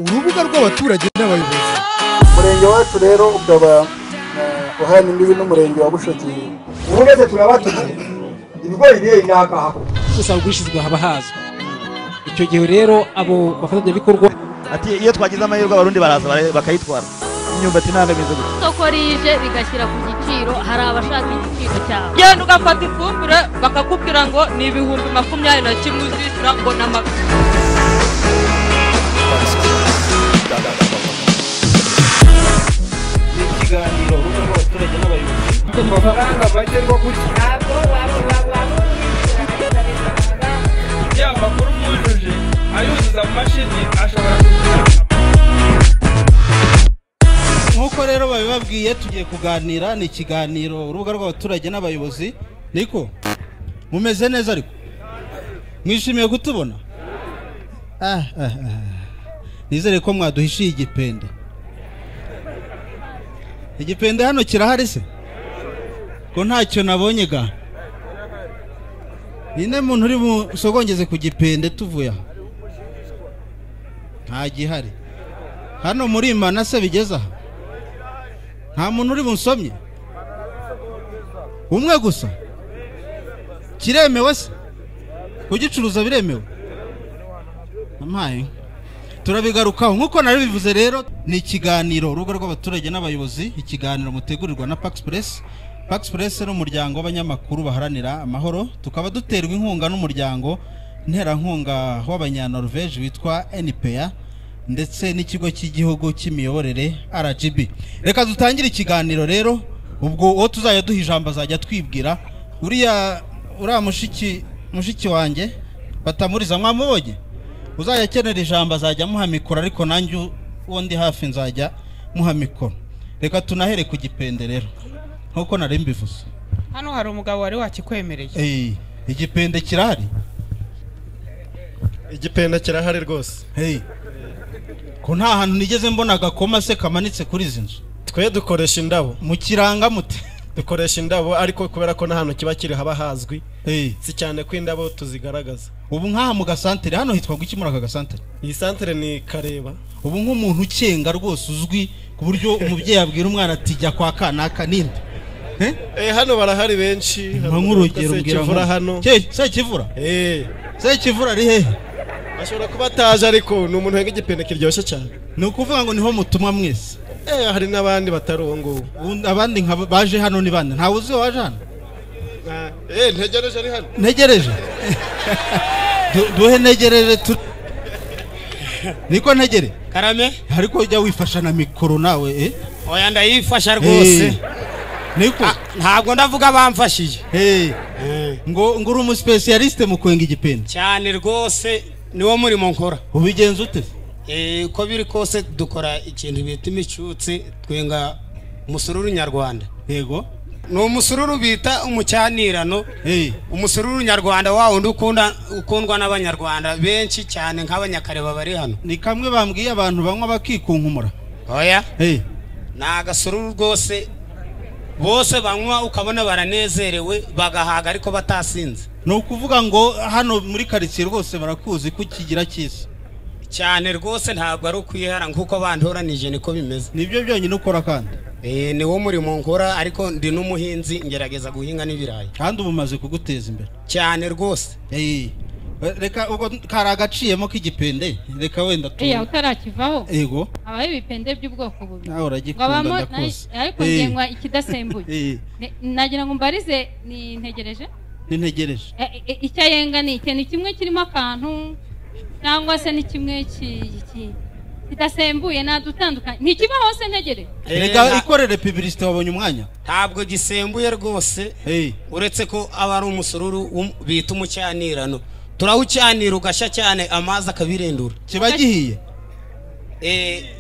urubuga rw'abaturage n'abayobozi. Umurenge wacu rero ukaba uhana imbibi n'umurenge wa Bushoki. Ubugeze turabatuye ibigori biye inaka gusa ubwishizwe haba hazwe. Icyo gihe rero abo bafatanya bikorwa ati iyo twagize amahirwe abarundi baraza bakayitwara. Imyumbati nanga meze gute soko rije bigashyira ku giciro, hari abashaka igiciro cyabo. Genda ugafata ifumbire bakakubwira ngo ni ibihumbi 21 uzishyura ngo n'amaka. Ikiganiro urubuga rw'abaturage n'abayobozi. Amafaranga bagerwa kuri ya makuru yujuje ayuzuza mu mashini ashobora kugira. Nkuko rero babibabwiye tugiye kuganira, ni ikiganiro urubuga rw'abaturage n'abayobozi. Niko mumeze neza ariko mwishimiye kutubona? Nizere ko mwaduhishiye igipende. Igipende hano kirahari se? Ko ntacyo nabonye ga. Ninde muntu uri musogongeze ku gipende tuvuya? Nta gihari. Hano muri Imana se bigeza? Nta muntu uri bunsomye? Umwe gusa? Kiremewe se? Kugicuruza biremewe? Amaye. Turabigarukaho nkuko nari bivuze rero, ni ikiganiro urubuga rw'abaturage n'abayobozi, ikiganiro mutegurirwa na Pax Press. Pax Press ni umuryango w'abanyamakuru baharanira amahoro, tukaba duterwa inkunga n'umuryango nterankunga w'abanyanorvege witwa NPA ndetse n'ikigo cy'igihugu cy'imiyoborere RGB. Reka dutangire ikiganiro rero, ubwo uwo tuzajya duha ijambo azajya twibwira. Uriya mushiki wanjye batamuriza mwamubonye, uzajya akenera ijambo azajya muha mikoro, ariko nanjye uwo ndi hafi nzajya muha mikoro. Reka tunahere ku gipende rero nkuko nari mbivuze. Hano hari umugabo wari wakikwemereye. Igipende kirahari? Igipende kirahari rwose. Ko nta hantu nigeze mbona agakoma se kamanitse kuri izi nzu. Twe dukoresha indabo. Mu kiranga mute? Dukoresha indabo, ariko kubera ko nta hantu kiba kiri haba hazwi. Si cyane ko indabo tuzigaragaza. Ubu nkaha mu gasantere hano hitwa guki muri aka gasantere? Iyi santere ni Kareba. Ubu nk'umuntu ucenga rwose uzwi ku buryo umubyeyi abwira umwana ati jya kwa kanaka ninde? Hano barahari benshi. Nk'urugero mbwira hano. Se kivura? Se kivura ari hehe? Ashobora kuba ataje, ariko ni umuntu wenga igipende kiryoshye cyane. Ni ukuvuga ngo niho mutumwa mwese? Hari n'abandi batari uwo nguwo. Abandi nka baje hano ni bande? Ntawe uzi waje hano? Ntegereje ari hano. Ntegereje? Duhe ntegereje niko ntegere? Karame? Ariko ujya wifasha na mikoro nawe Oya ndayifasha rwose. Niko? Ntabwo ndavuga bamfashije. Ngo uri umu specialiste mu kwenga igipende? Cyane rwose niwo murimo nkora. Ubigenza ute? Ko biri kose dukora ikintu bita imicutsi, twenga umusururu nyarwanda. Yego. No umusururu bita umucyanirano. Umusururu nyarwanda wa undi ukundwa n'abanyarwanda benshi cyane nk'abanyakareba bari hano. Ni kamwe bambwiye abantu banywa bakikunkumura. Oya. Nagasururu rwose bose banywa ukabona baranezerewe bagahaga ariko batasinze. No ukuvuga ngo hano muri quartier rwose barakuzi kukigira cyise cyane rwose, ntabwo ari ukwihara nkuko bantoranije niko bimeze. Nibyo byonyine ukora kandi? Ni wo murimo nkora, ariko ndi n'umuhinzi ngerageza guhinga n'ibirayi. Kandi ubumaze kuguteza imbere cyane rwose. Reka ubwo karagaciyemo k'igipende, reka wenda tu Utarakivaho. Yego. Abaye ibipende by'ubwoko bubiri. Nawe uragikunda ndakuze. Ariko ngengwa ikidasembuye. Nagira ngo mbarize ni ntegereje? Ni ntegereje. Icyayenga ni ikintu kimwe kirimo akantu cyangwa se ni kimwe kidasembuye nadutandukanye. Ni kiba hose ntegere? Rega ikorere publicité wabonye umwanya? Ntabwo gisembuye rwose. Uretse ko aba ari umusururu bita umucyanirano. Turawucyanira ugashya cyane amazi akabirendura. Kiba gihiye?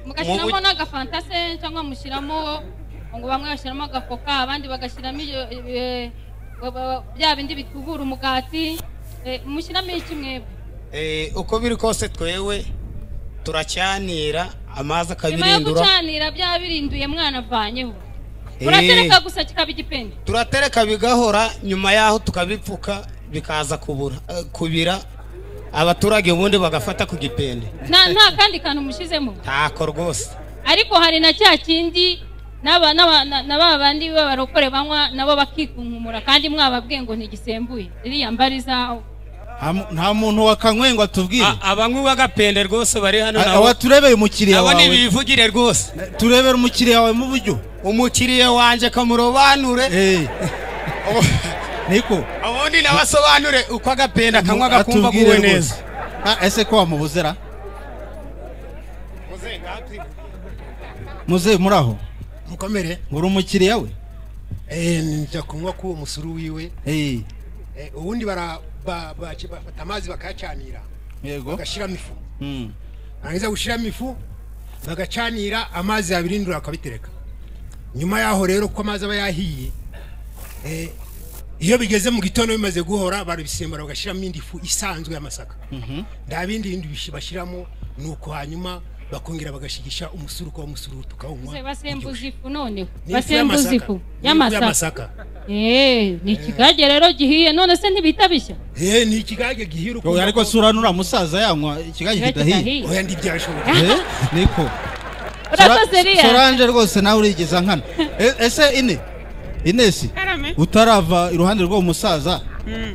Mugashyiramo n'agafanta se cyangwa mushyiramo ngo bamwe bashyiramo agakoka, abandi bagashyiramo bya bindi bitubura umugati. Mushyiramo iki mwebwe? Uko biri kose twewe turacyanira amazi akabirindura. Nyuma yo gucanira bya birinduye mwana avanyeho. Uratereka gusa kikaba igipende? Turatereka bigahora, nyuma yaho tukabipfuka bikaza kubira abaturage ubundi bagafata ku gipende nta kandi kantu mushizemo ntako rwose ariko hari na cya kindi n'aba bandi b'abarokore banywa nabo bakikunkumura kandi mwababwiye ngo ntigisembuye iriya mbariza nta muntu wakanywe ngo atubwire abanywi bagapende rwose bari hano nabo waturebeye umukiriya wawe abo nibivugire rwose turebera umukiriya wawe mu buryo umukiriya wanje kamurobanure niko abundi nabasobanure uko agapende akanywa gakumva kuwe neza ese ko wamubuzera muze muraho mukomere ngura umukiriya we njya kunywa ku musuru wiwe ubundi bafata amazi bakayacanira bagashiramo ifu barangiza gushiramo ifu bagacanira amazi yabirindura bakabitereka nyuma yaho rero ko amazi aba yahiye iyo bigeze mu gitondo bimaze guhora barabisembura bagashiramo indi fu isanzwe y'amasaka nda bindi bashiramo nuko hanyuma bakongera bagashigisha umusuru kwa musuru tukawunywa basembuza ifu none basembuza ifu y'amasaka ni ikigage rero gihiye none se ntibitabishya ni ikigage gihiye uko ariko suranura musaza yanywa ikigage kidahiye oya ndi byashoboka niko urakoze Solange rwose nawe urigeza nkana ese Inesi utarava iruhande rwo musaza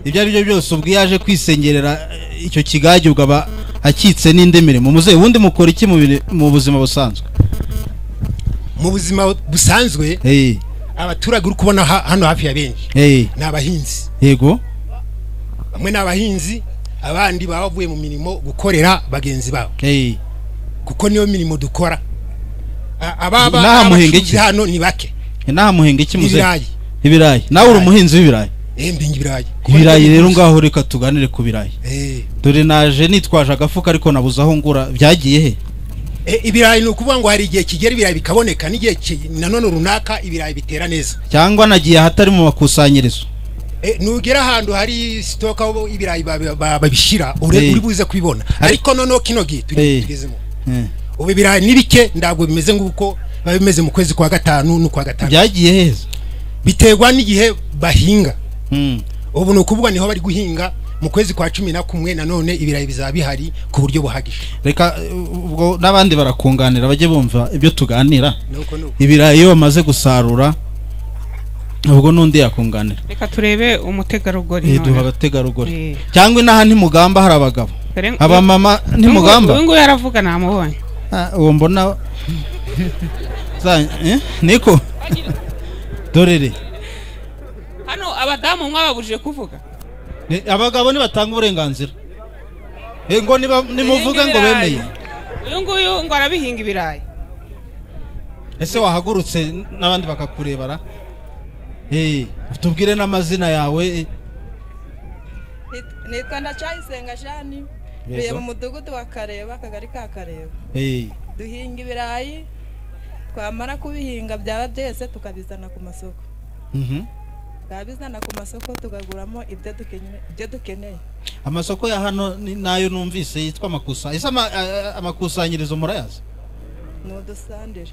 ibyo ari byo byose ubwo yaje kwisengerera icyo kigage ugaba akitse n'indi mirimo muze ubundi mukora iki mu buzima busanzwe mu buzima busanzwe abaturage uri kubona hano hafi ya benshi ni abahinzi yego bamwe ni abahinzi abandi bavuye mu mirimo gukorera bagenzi babo kuko niyo mirimo dukora ababa hano ni bake inaha muhinga iki muze ibirayi ibirayi nawe uri umuhinzi w'ibirayi mbinga ibirayi ibirayi rero ngaho reka tuganire ku birayi dore naje nitwaje agafuka ariko nabuze aho ngura byagiye he ibirayi ni ukuvuga ngo hari igihe kigera ibirayi bikaboneka n'igihe nanone runaka ibirayi bitera neza cyangwa nagiye ahatari mu makusanyirizo nugera ahantu hari sitoka aho ibirayi babishira uri buze kubibona ariko noneho kino gihe tugezemo ubu ibirayi nibike ndabwo bimeze nguko bimeze mu kwezi kwa gatanu no kwa gatanu byagiye heza biterwa n'igihe bahinga ubu ni ukuvuga niho bari guhinga mu kwezi kwa 11 nanone ibirayi bizaba bihari ku buryo buhagije reka ubwo nabandi barakunganira baje bumva ibyo tuganira ibirayi iyo bamaze gusarura ubwo nundi yakunganira reka turebe umutegarugori duha abategarugori cyangwa inaha ntimugamba hari abagabo aba mama ntimugamba uyu nguyu yaravuga namubonye uwo mbona niko dorere hano abadamu mwababujije kuvuga abagabo nibatanga uburenganzira ngo nimuvuge ngo bemeye uyu nguyu ngo arabihinga ibirayi ese wahagurutse n'abandi bakakurebara tubwire n'amazina yawe nitwa Ndacyayisenga Jani biye mu mudugudu wa Kareba akagari ka Kareba duhinga ibirayi twamara kubihinga byaba byese tukabizana ku masoko twabizana ku masoko tukaguramo ibyo dukeneye amasoko ya hano nayo numvise yitwa amakusanyirizo murayazi ni udusandire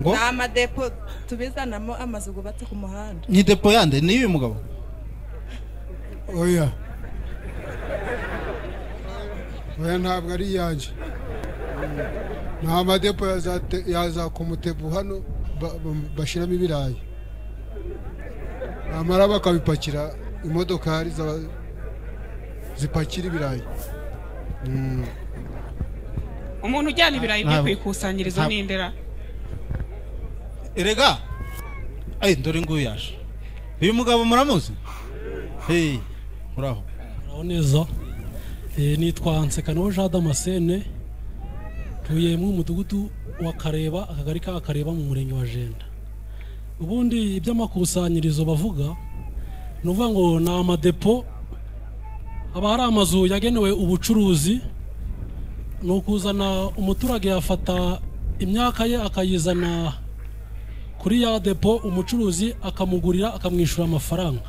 ngo ni amadepo tubizanamo amazu gubatse ku muhanda ni depo yande ni uyu mugabo oya ntabwo ari yanje nta madepo yaza ku mutebu hano bashiramo ibirayi amara bakabipakira imodokari zipakira ibirayi umuntu ujyana ibirayi byo kwikusanyirizo n'indera erega ndore nguyu yaje uyu mugabo muramuzi muraho neza nitwa Nsekano Jean Damascene tuye mu mudugudu wa Kareba akagari ka Kareba mu murenge wa Jenda ubundi iby'amakusanyirizo bavuga nuvuga ngo na amadepo aba hari amazu yagenewe ubucuruzi no kuzana umuturage yafata imyaka ye akayizana kuri ya depo umucuruzi akamugurira akamwishura amafaranga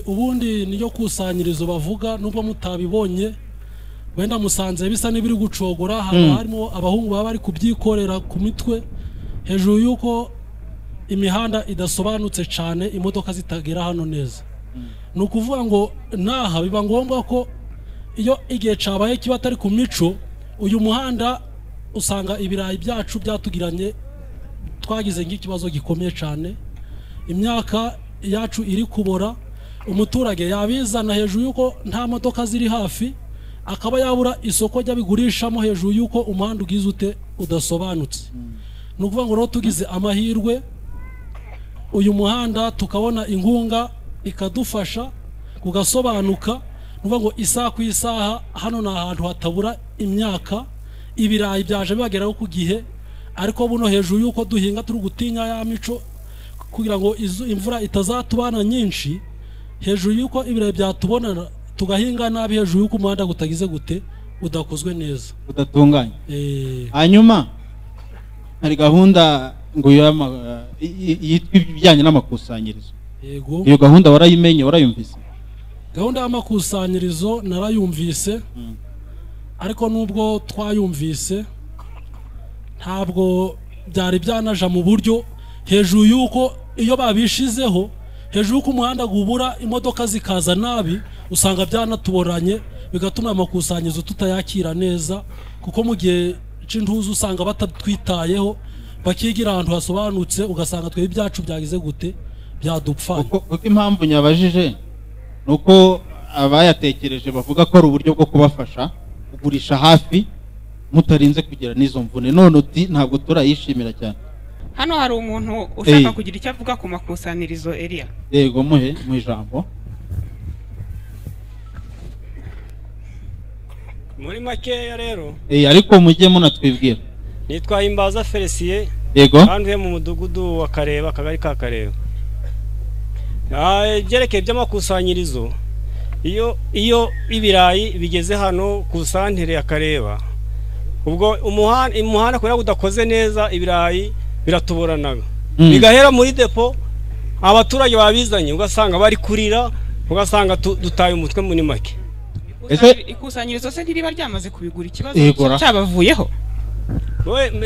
ubundi niyo kusanyirizo bavuga nubwo mutabibonye wenda musanze bisa n'ibiri gucogora harimo abahungu baba bari kubyikorera ku mitwe hejuru yuko imihanda idasobanutse cyane imodoka zitagera hano neza ni ukuvuga ngo naha biba ngombwa ko iyo igihe cabaye kiba atari ku mico uyu muhanda usanga ibirayi byacu byatugiranye twagize nk'ikibazo gikomeye cyane imyaka yacu iri kubora umuturage yabizana hejuru yuko nta modoka ziri hafi akaba yabura isoko ry'abigurishamo hejuru yuko umuhanda ugize ute udasobanutse ni ukuvuga ngo rero tugize amahirwe uyu muhanda tukabona inkunga ikadufasha kugasobanuka ni ukuvuga ngo isaha ku isaha hano ni ahantu hatabura imyaka ibirayi byaje bibageraho ku gihe ariko buno hejuru yuko duhinga turi gutinya ya mico kugira ngo imvura itazatubana nyinshi hejuru yuko ibirayi byatubonana tugahinga nabi hejuru yuko umuhanda gutagize gute udakozwe neza udatunganye hanyuma hari gahunda ngo yitwa ibijyanye n'amakusanyirizo yego iyo gahunda warayimenye warayumvise gahunda y'amakusanyirizo narayumvise ariko nubwo twayumvise ntabwo byari byanaja mu buryo hejuru yuko iyo babishizeho hejuru yuko umuhanda gubura imodoka zikaza nabi usanga byanatuboranye bigatuma amakusanyirizo tutayakira neza kuko mu gihe c'intuzu usanga batatwitayeho bakigira ahantu hasobanutse ugasanga twebwe ibyacu byagize gute byadupfanye kuko impamvu nyabajije nuko abayatekereje bavuga ko ari uburyo bwo kubafasha kugurisha hafi mutarinze kugira n'izo mvune none uti ntabwo turayishimira cyane hano hari umuntu ushaka kugira icyo avuga ku makusanirizo Elia yego muhe mu ijambo muri makeya rero ariko mujye munatwibwira nitwa Himbaza Felicien yego kandi mu mudugudu wa Kareba akagari ka Kareba byerekeye by'amakusanyirizo iyo ibirayi bigeze hano ku santere ya Kareba ubwo umuhanda kubera udakoze neza ibirayi biratuboranaga bigahera muri depo abaturage babizanye ugasanga bari kurira ugasanga dutaye umutwe muri make ikusanyirizo se ntiriba ryamaze kubigura ikibazo cyabavuyeho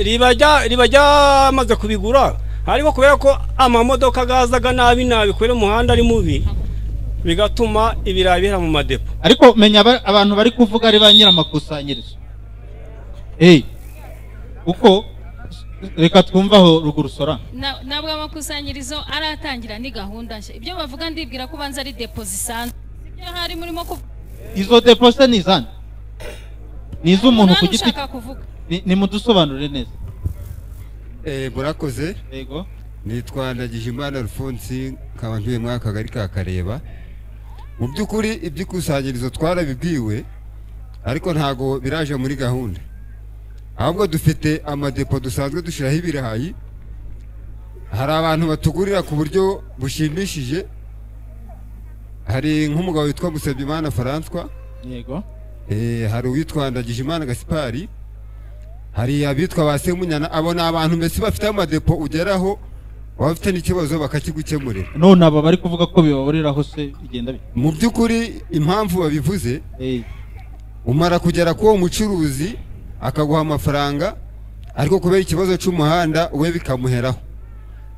riba ryamaze kubigura ariko kubera ko amamodoka gazaga nabi kubera umuhanda ari mubi bigatuma ibirayi bihera mu madepo ariko menya abantu bari kuvuga ari ba nyiramakusanyirizo uko reka twumvaho ruguru sora nabwo amakusanyirizo aratangira ni gahunda nshya ibyo bavuga ndibwira ko banza ari depo zisanzwe ibyo hari murimo izo depo se ni zande ni iz'umuntu ku giti ni mudusobanurire neza murakoze yego nitwa Ndagijimana Alphonse nkaba ntuye mu akagari ka Kareba mu by'ukuri iby'ikusanyirizo twarabibwiwe ariko ntago biraje muri gahunda ahubwo dufite amadepo dusanzwe dushiraho ibirayi hari abantu batugurira ku buryo bushimishije hari nk'umugabo witwa Musabyimana François yego hari uwitwa Ndagijimana Gaspari hari abitwa Basemunyana abona abantu mbese bafite amadepo ugeraho wafite n'ikibazo bakakigukemurira none aba bari kuvuga ko bibaboreraho se bigenda mu by'ukuri impamvu babivuze umara kugera k'uwo mucuruzi akaguha amafaranga ariko kubera ikibazo cy'umuhanda we bikamuheraho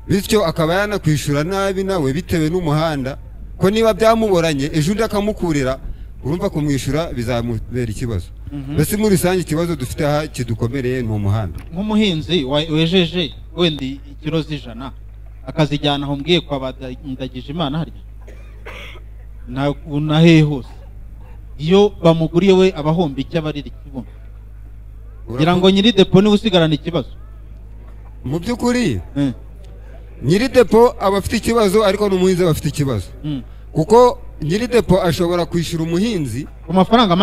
bityo akaba yanakwishura nabi nawe bitewe n'umuhanda ko niba byamuboranye ejo undi akamukurira urumva kumwishyura bizamubera ikibazo mbese muri rusange ikibazo dufite aha kidukomereye ni umuhanda nk'umuhinzi wejeje wenda ikiro z'ijana akazijyana aho mbwiye kwa Ndagijimana harya na hehe hose iyo bamuguriye we abahomba icyo abarira ikibuno kugira ngo nyiri depo niwe usigarana ikibazo mu by'ukuri nyiri depo aba afite ikibazo ariko n'umuhinzi aba afite ikibazo kuko nyiri depo ashobora kwishyura umuhinzi ku mafaranga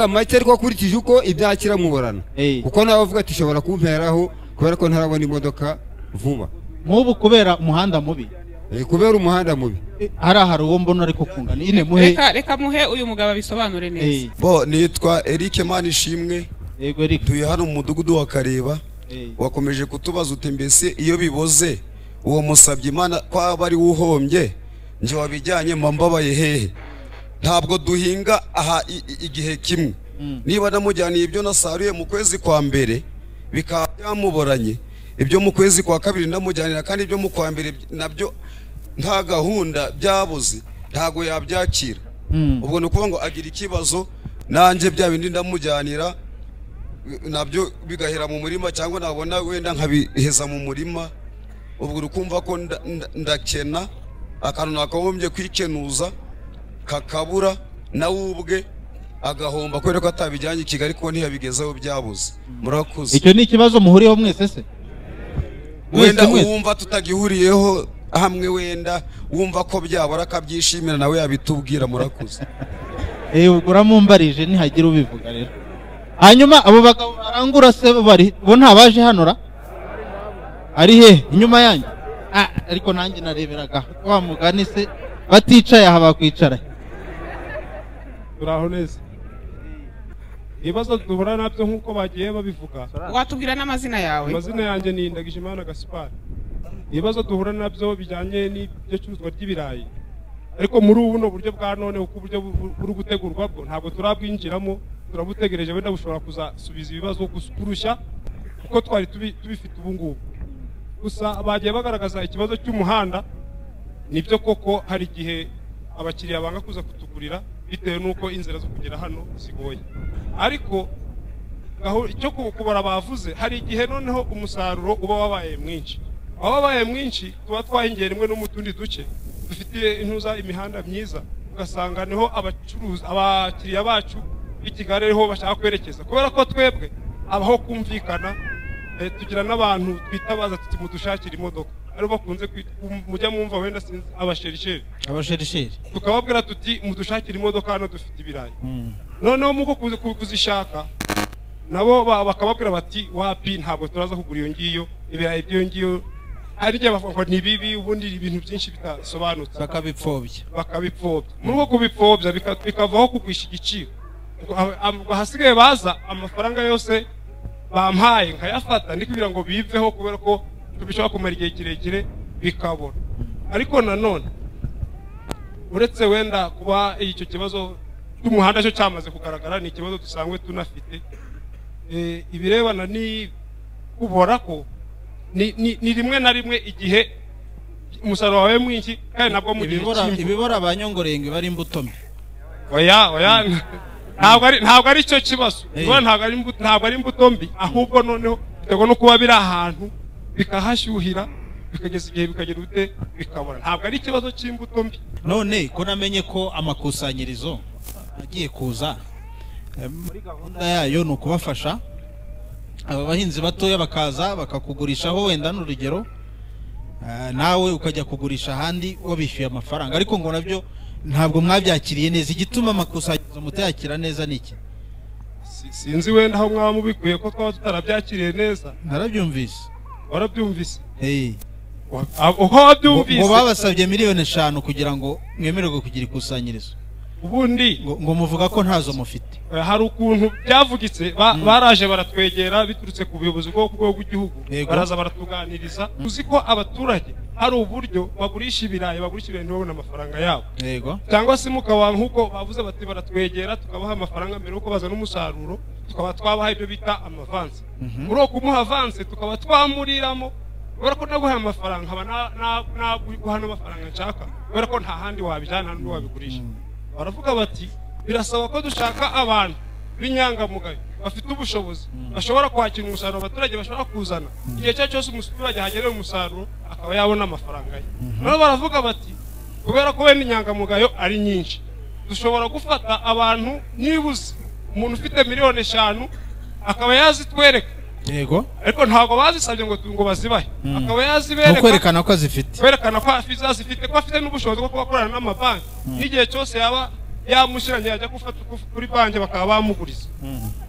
make ariko akurikije uko ibyakira muborana kuko nawe avuga ati shobora kumperaho kubera ko ntarabona imodoka vuba nk'ubu kubera umuhanda mubi kubera umuhanda mubi hari uwo mbona ariko kungana ine muhe reka muhe uyu mugabo abisobanure neza nitwa Eric Manishimwe yego Eric tuye hano mu mudugudu wa Kareba wakomeje kutubaza uti mbese iyo biboze uwo Musabyimana kwa bari uhombye nje wabijyanye mbabaye hehe ntabwo duhinga aha igihe kimwe niba namujyaniye ibyo nasaruye mu kwezi kwa mbere bikaba byamuboranye ibyo mu kwezi kwa kabiri ndamujyanira kandi ibyo mu kwa mbere nabyo nta gahunda byabuze ntago yabyakira ubwo ni ukuvuga ngo agira ikibazo nanjye bya bindi ndamujyanira nabyo bigahera mu murima cyangwa nabona wenda nkabiheza mu murima ubwo urukumva ko ndakena akantu nakagombye kwikenuza kakabura nawe ubwe agahomba kubera ko atabijyanye i Kigali ko ntiyabigezeho byabuze murakoze icyo ni ikibazo muhuriyeho mwese se wenda wumva tutagihuriyeho hamwe wenda wumva ko byabura akabyishimira nawe yabitubwira murakoze uramumbarije ntihagira ubivuga rero hanyuma abo bagabo barangura se bari bo ntabaje hanora ari he inyuma yanjye ariko nanjye nareberaga wa mugani se baticaye aha bakwicara turaho neza ibibazo duhura nabyo nk'uko bagiye babivuga watubwira n'amazina yawe amazina yanjye ni Ndagijimana Gaspard ibibazo duhura nabyo bijyanye n'ibyo curuzwa ry'ibirayi ariko muri ubu no buryo bwa none uko uburyo buri gutegurwa bwo ntabwo turabwinjiramo turabutegereje wenda bushobora kuzasubiza ibibazo kurusha uko twari tubifite ubu ngubu gusa bagiye bagaragaza ikibazo cy'umuhanda nibyo koko hari igihe abakiriya banga kuza kutugurira bitewe n'uko inzira zo kugera hano zigoye ariko icyo kubara bavuze hari igihe noneho umusaruro uba wabaye mwinshi wabaye mwinshi tuba twahingeye rimwe no mu tundi duce dufitiye intuza imihanda myiza ugasanga niho abakiriya bacu b'i Kigali ariho bashaka kwerekeza kubera ko twebwe abaho kumvikana tugira n'abantu twitabaza tuti mudushakira imodoka aribo bakunze mujya mwumva wenda sinzi abasherisheri tukababwira tuti mudushakira imodoka hano dufite ibirayi noneho muko kuzishaka nabo bakababwira bati wapi ntabwo turaza kugura iyo ngiyo ibirayi by'iyo ngiyo hari igihe bavuga ngo ni bibi ubundi ibintu byinshi bitasobanutse bakabipfobya muri uko kubipfobya bikavaho kugwisha igiciro hasigaye baza amafaranga yose bampaye nkayafata ndi kugira ngo biveho kubera ko tubishobora kumara igihe kirekire bikabona ariko nanone uretse wenda kuba icyo kibazo cy'umuhanda cyo cyamaze kugaragara ni ikibazo dusanzwe tunafite ibirebana ni kubora ko ni rimwe na rimwe igihe umusaruro wawe mwinshi kandi nabwo mu gihe ibibora abanyongorenge bari imbuto mbi oya ntabwo ari cyo kibazo ntabwo ari imbuto mbi ahubwo noneho biterwa no kuba biri ahantu bikahashyuhira bikageza igihe bikagera ute bikabona ntabwo ari ikibazo cy'imbuto mbi none ko namenye ko amakusanyirizo agiye kuza muri gahunda yayo ni ukubafasha aba bahinzi batoya bakaza bakakugurishaho wenda n'urugero nawe ukajya kugurisha ahandi wabishyuye amafaranga ariko ngo nabyo ntabwo mwabyakiriye neza igituma amakusanyirizo mutayakira neza niki sinzi wenda aho mwaba mubikuye ko twaba tutarabyakiriye neza narabyumvise warabyumvise uko wabyumvise ngo babasabye miliyoni 5 kugira ngo mwemererwe kugira ikusanyirizo ubundi ngo muvuga ko ntazo mufite hari ukuntu byavugitse baraje baratwegera biturutse ku buyobozi bwo ku rwego rw'igihugu baraza baratuganiriza uzi ko abaturage hari uburyo bagurisha ibirayi ntibabone amafaranga yabo cyangwa se mukaba nk'uko bavuze bati baratwegera tukabaha amafaranga mbere yuko bazana umusaruro tukaba twabaha ibyo bita amavanse muri uko kumuha avanse tukaba twamuriramo kubera ko naguha amafaranga haba naguha n'amafaranga nshaka kubera ko nta handi wabijyana nta n'undi wabigurisha baravuga bati birasaba ko dushaka abantu b'inyangamugayo bafite ubushobozi bashobora kwakira umusaruro abaturage bashobora kuzana igihe cyose umuturage hagereye umusaruro akaba yabona amafaranga ye nabo baravuga bati kubera ko wenda inyangamugayo ari nyinshi dushobora gufata abantu nibuze umuntu ufite miliyoni 5 akaba yazitwereka ariko ntabwo bazisabye ngo bazibahe akaba yazibereka kwerekana ko azifite kwerekana ko azifite ko afite n'ubushobozi bwo kubakorana n'amabanki n'igihe cyose yaba yamushyiranye yajya gufata kuri banki bakaba bamuguriza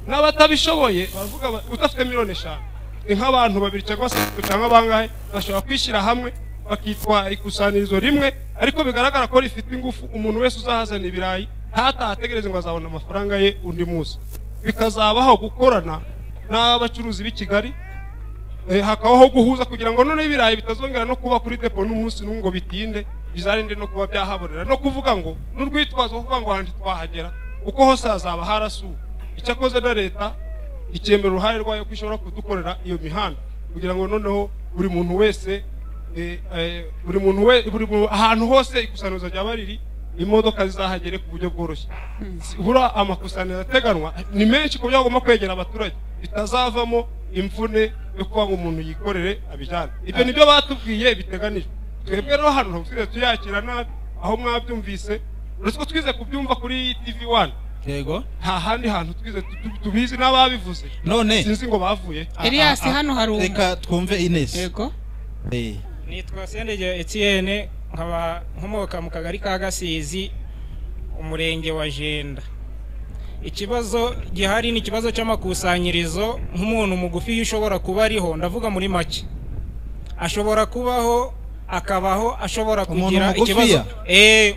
n'abatabishoboye baravuga udafite miliyoni 5 nk'abantu babiri cyangwa se cyangwa bangahe bashobora kwishyira hamwe bakitwa ikusanyirizo rimwe ariko bigaragara ko rifite ingufu umuntu wese uzahazana ibirayi ntatategereze ngo azabona amafaranga ye undi munsi bikazabaho gukorana n'abacuruzi b'i Kigali hakabaho guhuza kugira ngo none ibirayi bitazongera no kuba kuri depo n'umunsi n'umwe ngo bitinde bizarinde no kuba byahaborera no kuvuga ngo n'urwitwazo kuvuga ngo handi twahagera uko hose hazaba harasuwe icyakoze na leta ikemera uruhare rwayo ko ishobora kudukorera iyo mihanda kugira ngo noneho buri muntu wese ahantu hose ikusanyirizo ryaba riri imodoka zizahagere ku buryo bworoshye hura amakusanyirizo ateganwa ni menshi ku buryo agomba kwegera abaturage bitazavamo imvune yo kuba ngo umuntu yikorere abijyane ibyo nibyo batubwiye biteganijwe twebwe rero hano ntabwo tuyakira nabi aho mwabyumvise uretse ko twize kubyumva kuri TV1 yego nta handi hantu twize tubizi n'ababivuze none sinzi ngo bavuye Elias hano hari reka twumve Ines yego nitwa Sendege Etienne nkaba nkomoka mu kagari ka Gasizi umurenge wa Jenda ikibazo gihari ni ikibazo cy'amakusanyirizo nk'umuntu mugufi ushobora kuba ariho ndavuga muri make ashobora kubaho akabaho ashobora kugira ikibazo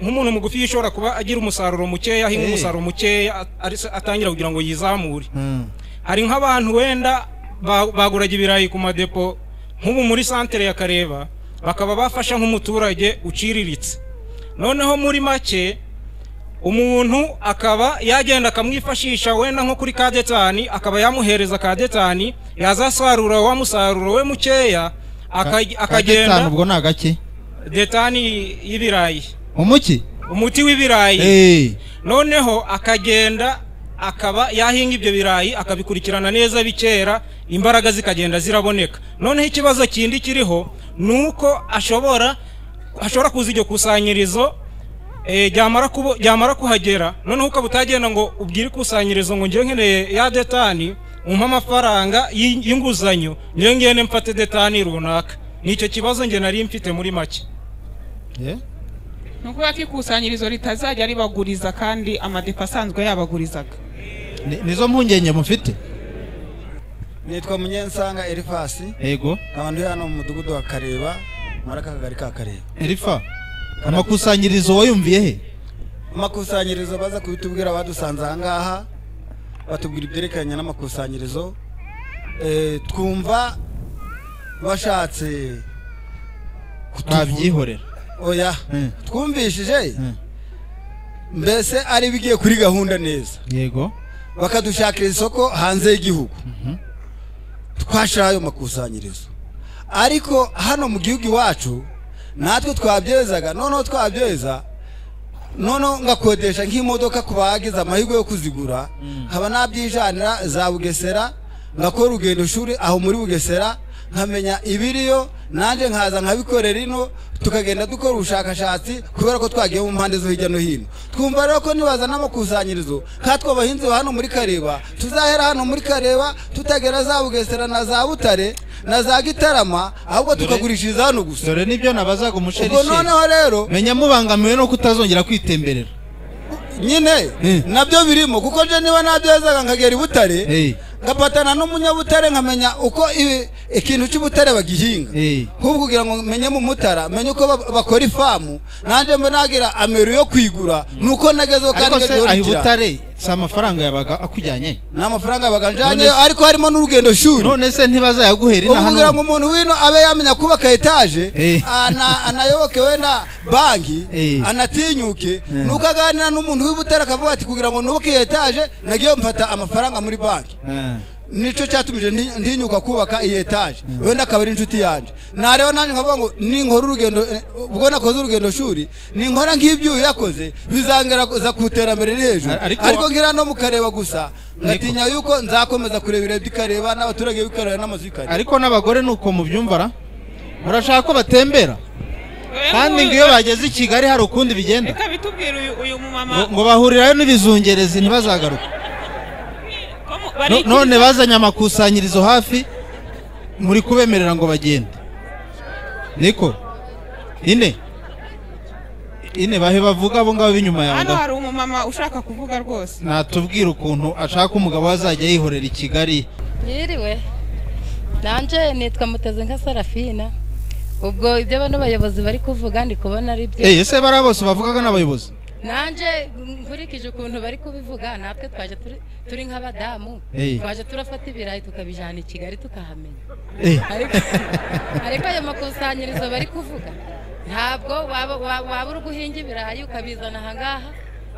nk'umuntu mugufi ushobora kuba agira umusaruro mukeya ahinga umusaruro mukeya atangira kugira ngo yizamure hari nk'abantu wenda baguraga ibirayi ku madepo nk'ubu muri santere ya Kareba bakaba bafasha nk'umuturage uciriritse noneho muri make umuntu akaba yagenda akamwifashisha wenda nko kuri kadetani akaba yamuhereza kadetani yazasarura wa musaruro we mukeya akagenda ubwo nagake detani y'ibirayi umuti w'ibirayi noneho akagenda akaba yahinga ibyo birayi akabikurikirana neza bikera imbaraga zikagenda ziraboneka noneho ikibazo kindi kiriho nuko ashobora kuza iryo kusanyirizo ryamara kuhagera noneho ukaba utagenda ngo ubwire ikusanyirizo ngo ngiye nkeneye ya detani umpa amafaranga y'inguzanyo niyo ngene mfate detani runaka nicyo kibazo nge nari mfite muri make nuko ikusanyirizo ritazajya ribaguriza kandi amadepo asanzwe yabagurizaga nizo mpungenge mufite nitwa Munyensanga Elifasi yego kandi hano mu mudugudu wa Kareba muri akagari ka Kareba Elifa amakusanyirizo wayumviye he amakusanyirizo baza kubitubwira badusanze aha ngaha batubwira ibyerekanye n'amakusanyirizo twumva bashatse kutubyihorera oya twumvishije mbese ari bigiye kuri gahunda neza yego bakadushakira isoko hanze y'igihugu twashira ayo makusanyirizo ariko hano mu gihugu iwacu natwe twabyezaga noneho twabyeza noneho ngakodesha nk'imodoka ku bagize amahirwe yo kuzigura nkaba nabyijanira za Bugesera ngakora urugendo shuri aho muri Bugesera nkamenya ibiriyo nanje nkaza nkabikorera ino tukagenda dukora ubushakashatsi kubera ko twagiye mu mpande zo hirya no hino twumva rero ko nibaza n'amakusanyirizo katwe abahinzi hano muri Kareba tuzahera hano muri Kareba tutagera za Bugesera na za Butare na za Gitarama ahubwo tukagurishiriza hano gusa dore nibyo nabazaga umusheri ubwo noneho rero menya mubangamiwe no kutazongera kwitemberera nyine nabyo birimo kuko je niba nabyezaga nkagera i Butare ngapatana n'umunyabutare nkamenya uko ikintu cy'ubutare bagihinga nk'ubu kugira ngo menye mu Mutara menye uko bakora ifamu nanje mbe nagira ameru yo kwigura nuko nagezeho kandi ariko se Butare si amafaranga yabaga akujyanye n'amafaranga yabaga njanye ariko harimo n'urugendo shuri none se ntibazayaguhera ina hano kugira ngo umuntu wino abe yamenya kubaka etaje anayoboke wenda banki anatinyuke nuko aganira n'umuntu w'Ibutare akavuga ati kugira ngo nubuke etaje nagiye mfata amafaranga muri banki nico cyatumije ndinyuka kubaka iyi etaje wenda akaba ari inshuti yanje nareba nanje nkavuga ngo ninkora urugendo ubwo nakoze urugendo shuri ninkora nk'ibyo yakoze bizangera za kuterambere hejuru ariko ngira no mukareba gusa ngatinya yuko nzakomeza kurebera bikareba n'abaturage bikareba n'amazikari ariko n'abagore nuko mubyumvara murashaka ko batembera kandi ngiyo bageze i Kigali hari ukundi bigenda reka bitubwira uyu mumama ngo bahurirayo n'ibizungerezi ntibazagaruka none bazanye amakusanyirizo hafi muri kubemerera ngo bagende niko ine bahe bavuga abo ngabo b'inyuma yawe hano hari umumama ushaka kuvuga rwose natubwira ukuntu ashaka umugabo azajya yihorera i Kigali yiriwe nanje nitwa Muteze nka Sarafina ubwo ibyo bano bayobozi bari kuvuga ndi kubona ari byo ese bara bose bavugaga n'abayobozi nanje nkurikije ukuntu bari kubivuga natwe twaje turi nk'abadamu twaje turafata ibirayi tukabijana i Kigali tukahamenya ariko ayo makusanyirizo bari kuvuga ntabwo waba uri guhinga ibirayi ukabizana aha ngaha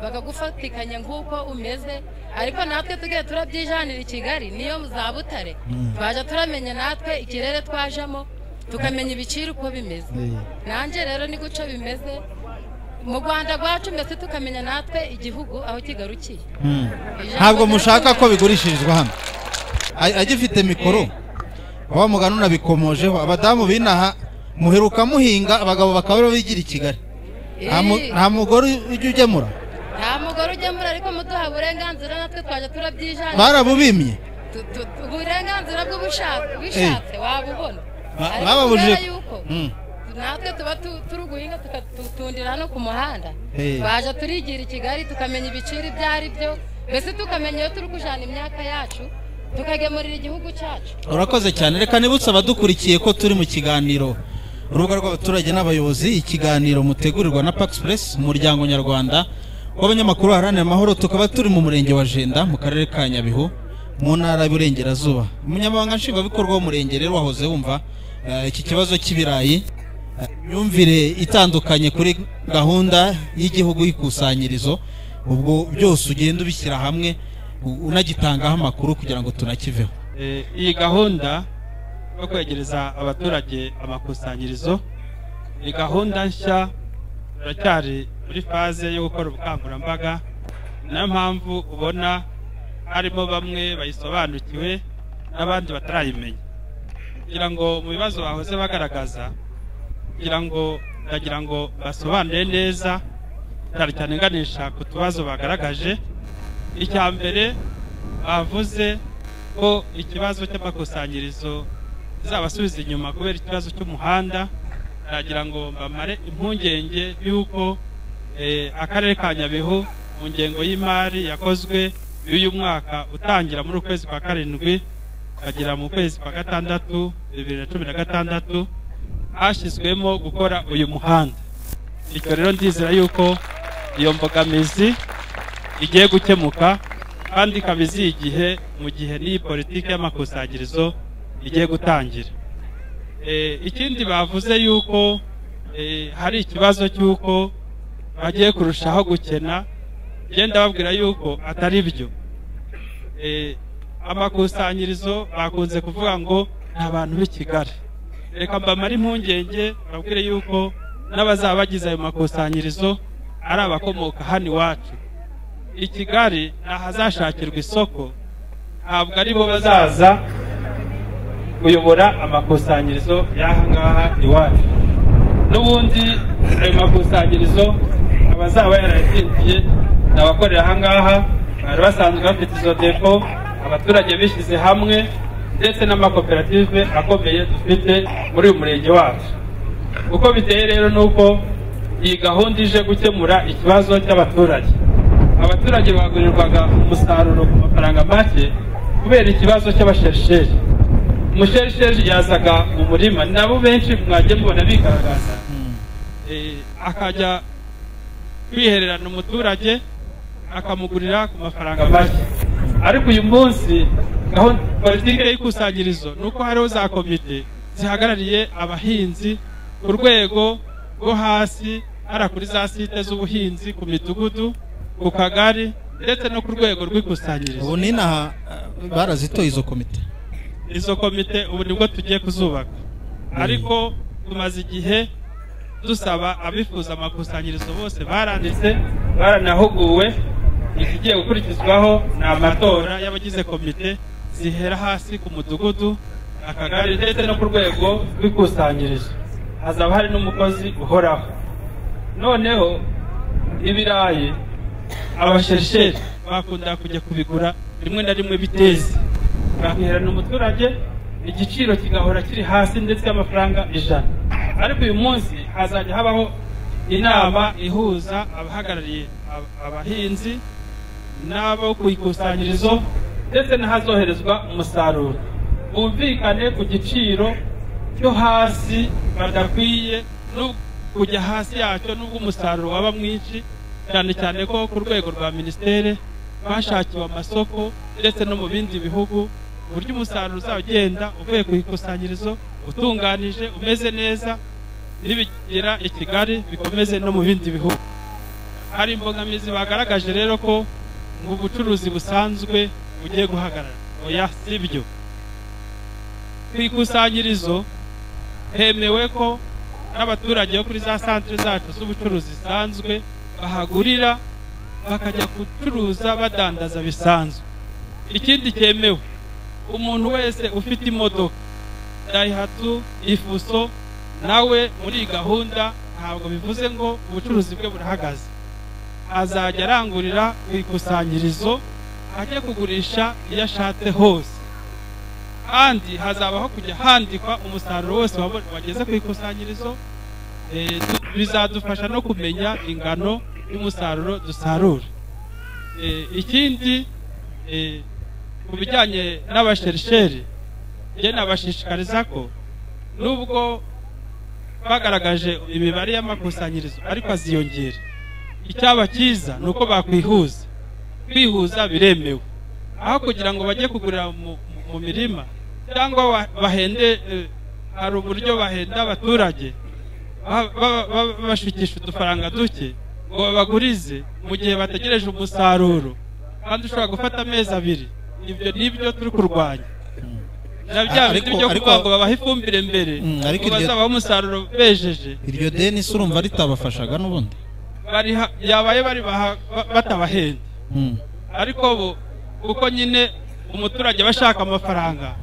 bakagufatikanya nk'uko umeze ariko natwe tugiye turabyijanira i Kigali niyo za Butare twaje turamenya natwe ikirere twajamo tukamenya ibiciro uko bimeze nanjye rero ni guca bimeze mu Rwanda rwacu mbese tukamenya natwe igihugu aho kigarukiye. ntabwo mushaka ko bigurishirizwa hano agifite mikoro wa mugano nabikomojeho abadamu binaha muheruka muhinga abagabo bakaba bigira i Kigali nta mugore ujya ugemura nta mugore ugemura ariko muduha uburenganzira natwe twaje turabyijana barabubimye uburenganzira bw'ubushatse wabubona bababujije natwe tuba turi guhinga tukatundira hano ku muhanda baje turigira i Kigali tukamenya ibiciro ibyo ari byo mbese tukamenya iyo turi kujana imyaka yacu tukagemurira igihugu cyacu. Urakoze cyane, reka nibutse abadukurikiye ko turi mu kiganiro urubuga rw'abaturage n'abayobozi, ikiganiro mutegurirwa na Pax Press, umuryango nyarwanda w'abanyamakuru haranira amahoro. Tukaba turi mu murenge wa Jenda mu karere ka Nyabihu mu ntara y'Iburengerazuba. Umunyamabanga nshingwabikorwa w'umurenge rero wahoze wumva iki kibazo cy'ibirayi, myumvire itandukanye kuri gahunda y'igihugu y'ikusanyirizo, ubwo byose ugenda ubishyira hamwe unagitangaho amakuru kugira ngo tunakiveho. Iyi gahunda yo kwegereza abaturage amakusanyirizo ni gahunda nshya, turacyari muri faze yo gukora ubukangurambaga, niyo mpamvu ubona harimo bamwe bayisobanukiwe n'abandi batarayimenya, kugira ngo mu bibazo bahoze bagaragaza ndagira ngo basobanure neza, cyane cyane nganisha ku tubazo bagaragaje. Icya mbere bavuze ko ikibazo cy'amakusanyirizo zabasubiza inyuma kubera ikibazo cy'umuhanda. Nagira ngo bamare impungenge y'uko akarere ka Nyabihu mu ngengo y'imari yakozwe y'uyu mwaka utangira muri ukwezi kwa karindwi ukagera mu kwezi kwa gatandatu 2016 hashyizwemo gukora uyu muhanda. Icyo rero ndizera yuko iyo mbogamizi igiye gukemuka kandi kabizi igihe mu gihe n'iyi politiki y'amakusanyirizo igiye gutangira. Ikindi bavuze yuko hari ikibazo cy'uko bagiye kurushaho gukena, genda babwira yuko atari byo. Amakusanyirizo bakunze kuvuga ngo nta bantu b'i Kigali, reka mbamare impungenge babwire yuko n'abazaba bagize ayo makusanyirizo ari abakomoka hano iwacu i Kigali. Ntahazashakirwa isoko, ntabwo ari bo bazaza kuyobora amakusanyirizo y'aha ngaha iwacu. N'ubundi ayo makusanyirizo abazaba yarahinduye n'abakorera aha ngaha bari basanzwe bafite izo depo, abaturage bishyize hamwe ndetse n'amakoperative akomeye dufite muri uyu murenge wacu. Uko biteye rero nuko iyi gahunda ije gukemura ikibazo cy'abaturage. Abaturage bagurirwaga umusaruro ku mafaranga make kubera ikibazo cy'abasherisheri. Umusherisheri yazaga mu murima, nabo benshi mwagiye mubona bigaragaza, akajya kwihererana umuturage akamugurira ku mafaranga make. Ariko uyu munsi gahunda politiki y'ikusanyirizo nuko hariho za komite zihagarariye abahinzi ku rwego rwo hasi, hara kuri za site z'ubuhinzi, ku midugudu, ku kagari ndetse no ku rwego rw'ikusanyirizo. Ubu ninaha barazitoye izo komite. Izo komite ubu nibwo tugiye kuzubaka, ariko tumaze igihe dusaba abifuza amakusanyirizo bose baranditse, baranahuguwe. Ikigiye gukurikizwaho ni amatora y'abagize komite zihera hasi ku mudugudu, akagari ndetse no ku rwego rw'ikusanyirizo. Hazaba hari n'umukozi uhoraho. Noneho ibirayi abasherisheri bakunda kujya kubigura rimwe na rimwe biteze, bakiherana umuturage igiciro kigahora kiri hasi ndetse y'amafaranga 100. Ariko uyu munsi hazajya habaho inama ihuza abahagarariye abahinzi n'abo ku ikusanyirizo ndetse n'ahazoherezwa umusaruro, bumvikane ku giciro cyo hasi badakwiye no kujya hasi yacyo n'ubwo umusaruro waba mwinshi, cyane cyane ko ku rwego rwa ministere bashakiwe amasoko ndetse no mu bindi bihugu, uburyo umusaruro uzagenda uvuye ku ikusanyirizo utunganije umeze neza, nibigera i Kigali bikomeze no mu bindi bihugu. Hari imbogamizi bagaragaje rero ko ngo ubucuruzi busanzwe bugiye guhagarara. Oya, sibyo. Ku ikusanyirizo hemewe ko n'abaturage bo kuri za santere zacu z'ubucuruzi zisanzwe bahagurira bakajya gucuruza badandaza bisanzwe. Ikindi cyemewe, umuntu wese ufite imodoka Daihatsu, Ifuso, nawe muri gahunda ntabwo bivuze ngo ubucuruzi bwe burahagaze, azajya arangurira ku ikusanyirizo ajye kugurisha iyo ashatse hose, kandi hazabaho kujya handikwa umusaruro wose wageze ku ikusanyirizo. Bizadufasha no kumenya ingano y'umusaruro dusarura. Ikindi ku bijyanye n'abasherisheri, njye nabashishikariza ko nubwo bagaragaje imibare y'amakusanyirizo ariko aziyongera, icyaba cyiza ni uko bakwihuza. Kwihuza biremewe, aho kugira ngo bajye kugurira mu mirima cyangwa bahende, hari uburyo bahenda abaturage bashukisha udufaranga duke ngo babagurize mu gihe bategereje umusaruro, kandi ushobora gufata amezi 2. Ibyo nibyo turi kurwanya. Na bya bindi byo kuvuga ngo babaha ifumbire mbere ariko bazabaho umusaruro bejeje. Iryo deni se urumva ritabafashaga n'ubundi yabaye bari batabahenda. Ariko bo uko nyine umuturage bashaka amafaranga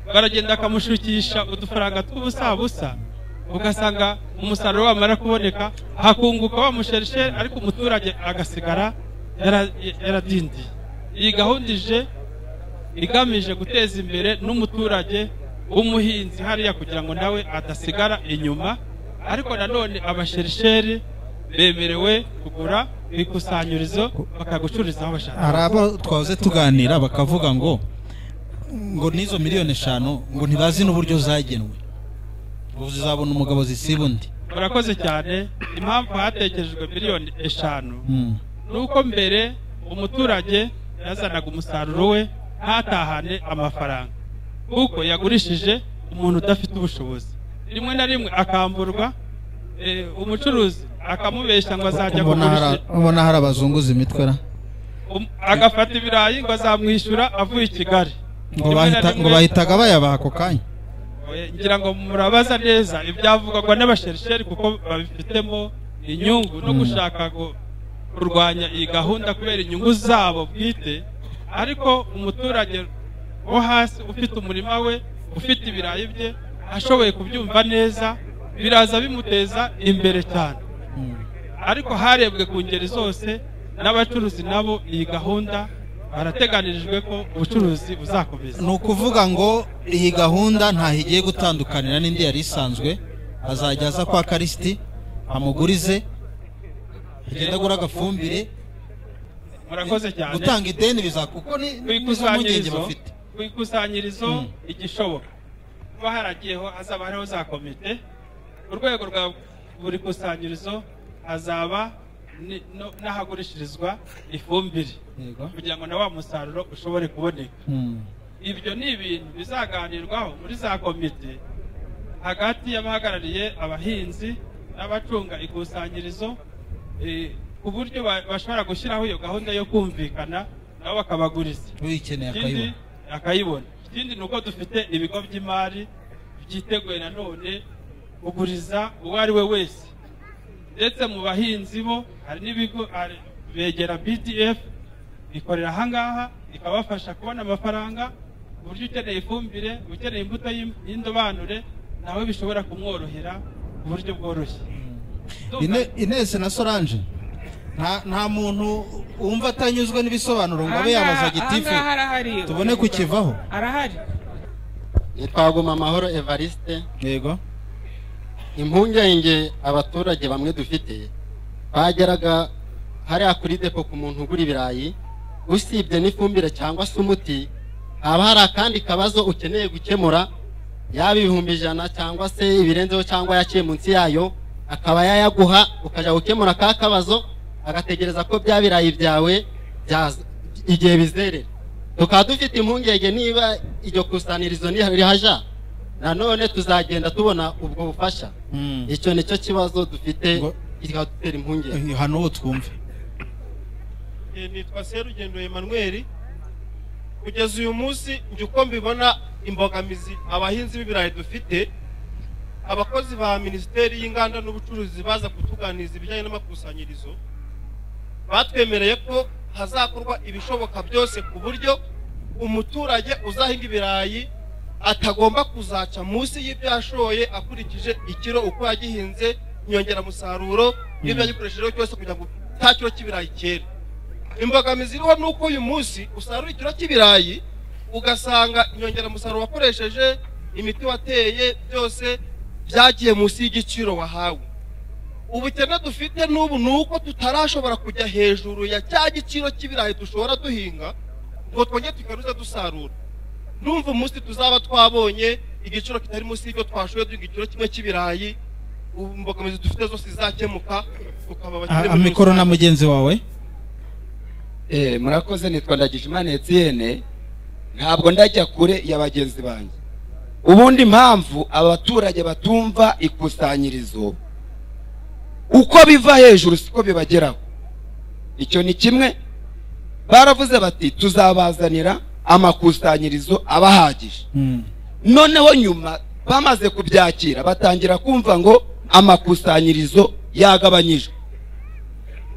baragenda akamushukisha udufaranga tw'ubusabusa, ugasanga umusaruro wamara kuboneka hakunguka wa musherishe, ariko umuturage agasigara yaradindi. Iyi gahunda ije igamije guteza imbere n'umuturage w'umuhinzi hariya kugira ngo nawe adasigara inyuma, ariko nanone abasherisheri bemerewe kugura ikusanyirizo bakagucurizaho bashaka. Hari abo twahoze tuganira bakavuga ngo n'izo miliyoni 5 ngo ntibazi n'uburyo zagenwe, ngo zizabona umugabo zisiba undi. Murakoze cyane. Impamvu hatekerejwe miliyoni 5 nuko mbere umuturage yazanaga umusaruro we ntatahane amafaranga, kuko yagurishije umuntu udafite ubushobozi. Rimwe na rimwe akamburwa, umucuruzi akamubeshya ngo azajya kugurisha. Ubona hari abazunguza imitwe agafata ibirayi ngo azamwishyura avuye i Kigali, ngo bahitaga bayabaha ako kanya. Ngira ngo murabaza neza ibyavugwa n'abasherisheri, kuko babifitemo inyungu no gushaka kurwanya iyi gahunda kubera inyungu zabo bwite. Ariko umuturage wo hasi ufite umurima we, ufite ibirayi bye, ashoboye kubyumva neza, biraza bimuteza imbere cyane. Ariko harebwe ku ngeri zose, n'abacuruzi nabo iyi gahunda barateganirijwe ko ubucuruzi buzakomeza. Ni ukuvuga ngo iyi gahunda ntaho igiye gutandukanira n'indi yari isanzwe. Azajya aza kwa Karisiti amugurize, agenda agura agafumbire. Murakoze cyane. Gutanga ideni bizakuko ni impungenge bafite. Ku ikusanyirizo igishoboka kuba haragiyeho hazaba hariho za komite. Urwego rwa buri kusanyirizo hazaba n'ahagurishirizwa ifumbire kugira ngo na wa musaruro ushobore kuboneka. Ibyo ni ibintu bizaganirwaho muri za komite hagati y'abahagarariye abahinzi n'abacunga ikusanyirizo, ku buryo bashobora gushyiraho iyo gahunda yo kumvikana nabo bakabaguriza, uyikeneye akayibona. Ikindi ni uko dufite ibigo by'imari byiteguye nanone kuguriza uwo ari we wese, ndetse mu bahinzi bo hari n'ibigo begera BDF ikorera ahangaha ikabafasha kubona amafaranga, uburyo ukeneye ifumbire, ukeneye imbuto y'indobanure, nawe bishobora kumworohera mu buryo bworoshye. Inese na Solange, nta muntu wumva atanyuzwe n'ibisobanuro ngo abe yabaza gitifu tubone kukivaho. Arahari. Twaguma Amahoro Evariste. Yego. Impungenge abaturage bamwe dufite bageraga hariya kuri depo ku muntu ugura ibirayi, usibye n'ifumbire cyangwa se umuti, haba hari akandi kabazo ukeneye gukemura, yaba 100 cyangwa se ibirenzeho cyangwa yaciye munsi yayo, akaba yayaguha ukajya gukemura ka kabazo, agategereza ko bya birayi byawe igihe bizerera. Tukaba dufite impungenge niba iryo kusanirizo rihaja, nanone tuzagenda tubona ubwo bufasha. Icyo nicyo kibazo dufite kikadutera impungenge. Hano ubu twumve. Nitwa Serugendo Emmanuel. Kugeza uyu munsi njye uko mbibona imbogamizi abahinzi b'ibirayi dufite, abakozi ba minisiteri y'inganda n'ubucuruzi baza kutuganiriza ibijyanye n'amakusanyirizo batwemereye ko hazakorwa ibishoboka byose ku buryo umuturage uzahinga ibirayi atagomba kuzaca munsi y'ibyo yashoye akurikije ikiro uko yagihinze inyongeramusaruro n'ibyo yagikoreshejeho cyose kugira ngo nta kiro cy'ibirayi cyera. Imbogamizi iriho ni uko uyu munsi usarura ikiro cy'ibirayi ugasanga inyongeramusaruro wakoresheje, imiti wateye, byose byagiye munsi y'igiciro wahawe. Ubukene dufite n'ubu ni uko tutarashobora kujya hejuru ya cya giciro cy'ibirayi dushobora duhinga ngo twongere tugaruze dusarura. Numva umunsi tuzaba twabonye igiciro kitari munsi y'ibyo twashoye duhinga ikiro kimwe cy'ibirayi, imbogamizi dufite zose zakemuka tukaba bakire. Amikoro na mugenzi wawe. Murakoze, nitwa Ndagijimana Etienne, ntabwo ndajya kure ya bagenzi banjye. Ubundi impamvu abaturage batumva ikusanyirizo uko biva hejuru siko bibageraho. Icyo ni kimwe, baravuze bati tuzabazanira amakusanyirizo abahagije. Noneho nyuma bamaze kubyakira batangira kumva ngo amakusanyirizo yagabanyijwe.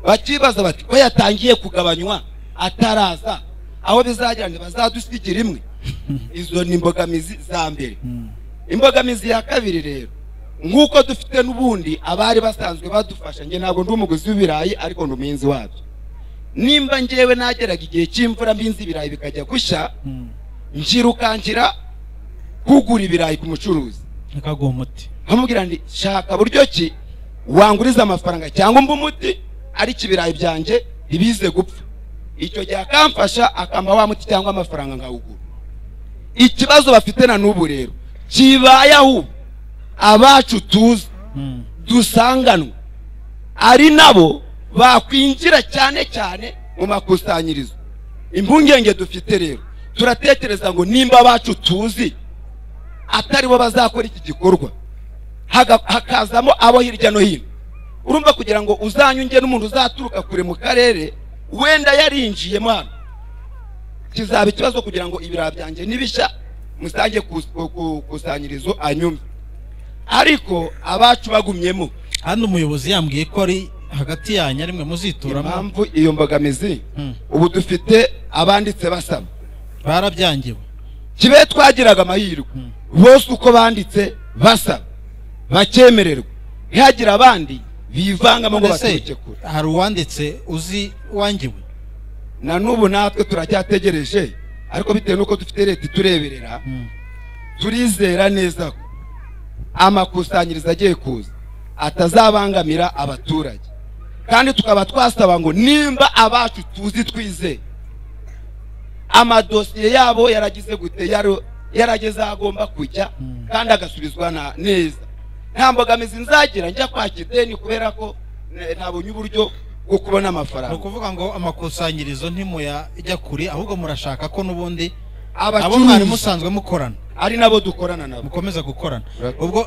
Bakibaza bati ko yatangiye kugabanywa ataraza aho bizagera bazadusigira imwe. Izo ni imbogamizi za mbere. Imbogamizi ya kabiri rero, nk'uko dufite n'ubundi abari basanzwe badufasha, nge ntabwo ndi umuguzi w'ibirayi ariko ndi umuhinzi wabyo. Nimba ngewe nageraga igihe cy'imvura mbinzi ibirayi bikajya gushya, njirukankira kugura ibirayi ku mucuruzi akaguha umuti, nkamubwira ndi shaka buryo ki wanguriza amafaranga cyangwa mba umuti ariko ibirayi byanjye ntibize gupfa. Icyo gihe akamfasha akampa wa muti cyangwa amafaranga ngawugura. Ikibazo bafite na n'ubu rero kibaye aho abacu tuzi dusanganwa ari nabo bakwinjira cyane cyane mu makusanyirizo. Impungenge dufite rero, turatekereza ngo nimba abacu tuzi atari bo bazakora iki gikorwa, hakazamo abo hirya no hino. Urumva kugira ngo uzanyunge n'umuntu uzaturuka kure mu karere wenda yarinjiyemo hano, kizaba ikibazo kugira ngo ibirayi byanjye nibishya musange kusanyirizo anyumve. Ariko abacu bagumyemo. Hano umuyobozi yambwiye ko ari hagati yanyu arimwe muzituramo. Impamvu iyo mbogamizi ubu dufite abanditse basaba barabyangiwe. Kibe twagiraga amahirwe bose uko banditse basaba bakemererwa, ntihagira abandi bivangamo ngo baturuke kure. Hari uwanditse uzi wangiwe? Na n'ubu natwe turacyategereje, ariko bitewe nuko dufite leta itureberera, turizera neza ko amakusanyirizo agiye kuza atazabangamira abaturage. Kandi tukaba twasaba ngo nimba abacu tuzi twizeye amadosiye yabo yaragize gute, yarageze agomba kujya kandi agasubizwa neza. Nta mbogamizi nzagira njya kwaka ideni kubera ko ntabonye uburyo bwo kubona amafaranga. Ni ukuvuga ngo amakusanyirizo ntimuyajya kure, ahubwo murashaka ko n'ubundi abo mwari musanzwe mukorana ari nabo dukorana nabo mukomeza gukorana. Ubwo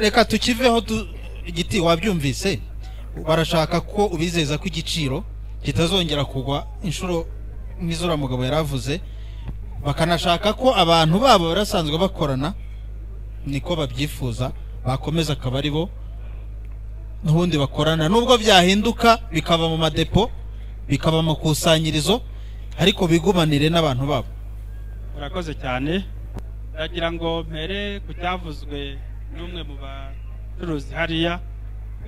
reka tukiveho igiti. Wabyumvise, barashaka ko ubizeza ko igiciro kitazongera kugwa inshuro nk'izura mugabo yaravuze, bakanashaka ko abantu babo barasanzwe bakorana niko babyifuza bakomeza akaba ari bo n'ubundi bakorana, nubwo byahinduka bikaba mu madepo bikaba mu kusanyirizo, ariko bigumanire n'abantu babo. Murakoze cyane. Ndagira ngo mpere ku cyavuzwe n'umwe mu bacuruzi hariya,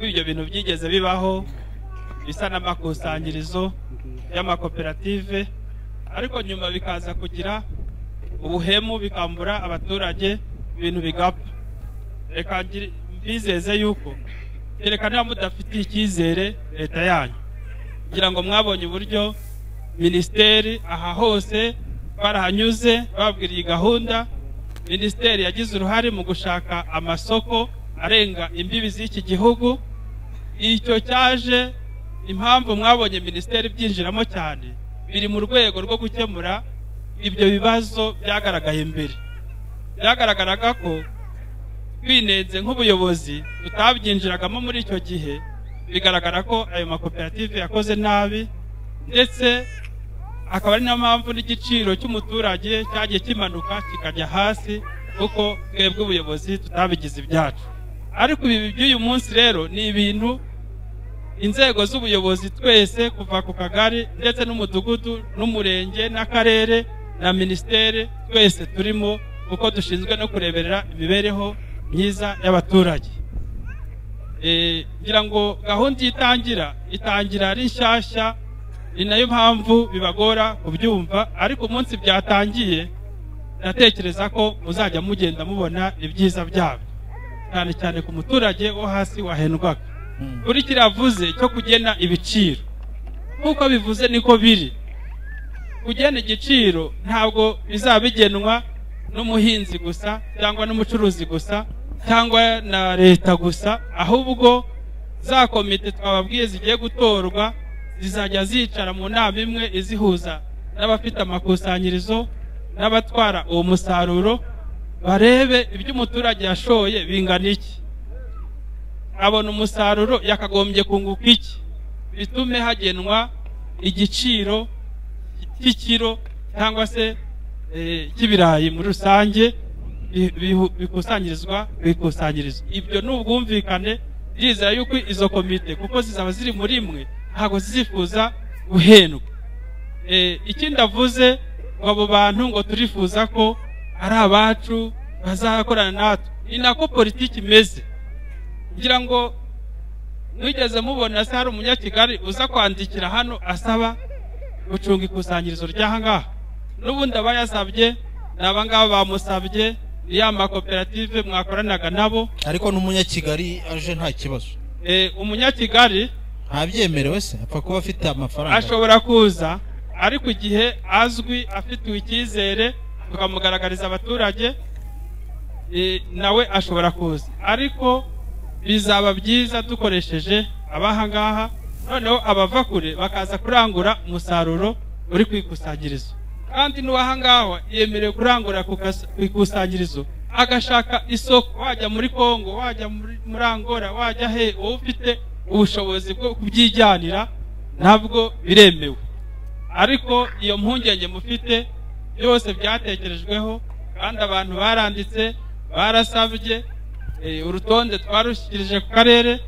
ibyo bintu byigeze bibaho bisa n'amakusanyirizo y'amakoperative, ariko nyuma bikaza kugira ubuhemu bikambura abaturage, ibintu bigapfa. Reka mbizeze yuko kereka niba mudafitiye icyizere leta yanyu, kugira ngo mwabonye uburyo minisiteri aha hose barahanyuze babwira iyi gahunda. Minisiteri yagize uruhare mu gushaka amasoko arenga imbibi z'iki gihugu. Icyo cyaje impamvu mwabonye minisiteri byinjiramo cyane, biri mu rwego rwo gukemura ibyo bibazo byagaragaye mbere. Byagaragaraga ko twinenze nk'ubuyobozi tutabyinjiragamo muri icyo gihe, bigaragara ko ayo makoperative yakoze nabi, ndetse akaba ari na mpamvu n'igiciro cy'umuturage cyagiye kimanuka kikajya hasi, kuko twebwe ubuyobozi tutabigize ibyacu. ariko ibi by'uyu munsi rero ni ibintu inzego z'ubuyobozi twese kuva ku kagari ndetse n'umudugudu n'umurenge n'akarere na ministere twese turimo kuko dushinzwe no kureberera imibereho myiza y'abaturage. Ngira ngo gahunda itangira ari nshyashya, ni nayo mpamvu bibagora kubyumva, ariko umunsi byatangiye ndatekereza ko muzajya mugenda mubona ibyiza byabo, cyane cyane ku muturage wo hasi wahendwaga. Kuri kiravuze cyo kugena ibiciro, nk'uko bivuze niko biri. Kugena igiciro ntabwo bizabigenwa n'umuhinzi gusa cyangwa n'umucuruzi gusa cyangwa na leta gusa, ahubwo za komite twababwiye zigiye gutorwa zizajya zicara mu nama imwe izihuza n'abafite amakusanyirizo n'abatwara uwo musaruro, barebe ibyo umuturage yashoye bingana iki, abona umusaruro yakagombye kunguka iki, bitume hagenwa igiciro cy'ikiro cyangwa se cy'ibirayi muri rusange bikusanyirizwa bikusanyirizo. Ibyo n'ubwumvikane bizera yuko izo komite kuko zizaba ziri muri imwe ntabwo zizifuza guhendwa. Ikindi avuze ngo abo bantu ngo turifuza ko ari abacu bazakorana natwe, ni nako politiki imeze. Ngira ngo mwigeze mubona se hari umunyakigali uza kwandikira hano asaba gucunga ikusanyirizo ry'aha ngaha, n'ubundi aba yasabye n'aba ngaba bamusabye ya makoperative mwakoranaga nabo, ariko n'umunyakigali aje nta kibazo. Umunyakigali ntabyemerewe se, apfa kuba afite amafaranga, ashobora kuza ariko igihe azwi afitiwe icyizere tukamugaragariza abaturage, nawe ashobora kuza. Ariko bizaba byiza dukoresheje abaha ngaha, noneho abava kure bakaza kurangura umusaruro uri kwikusanyirizo, kandi n'uwaha ngaho yemerewe kurangura ku ikusanyirizo agashaka isoko, wajya muri Kongo, wajya muri Angola, wajya he, wowe ufite ubushobozi bwo kubyijyanira ntabwo biremewe. Ariko iyo mpungenge mufite byose byatekerejweho kandi abantu baranditse barasabye, urutonde twarushyikirije ku karere.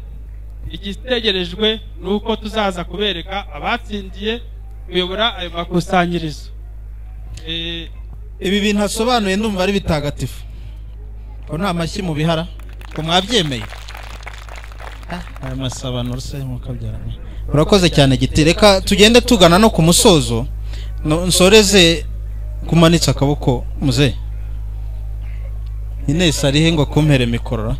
Igitegerejwe ni uko tuzaza kubereka abatsindiye kuyobora ayo makusanyirizo. Ibi bintu asobanuye ndumva ari bitagatifu, ko nta mashyi mu bihara, ko mwabyemeye. Aya masobanuro se mukabyarana. Urakoze cyane Giti, reka tugende tugana no ku musozo. Nsoreze kumanitsa akaboko muze. Ines arihe ngo kumpere mikoro?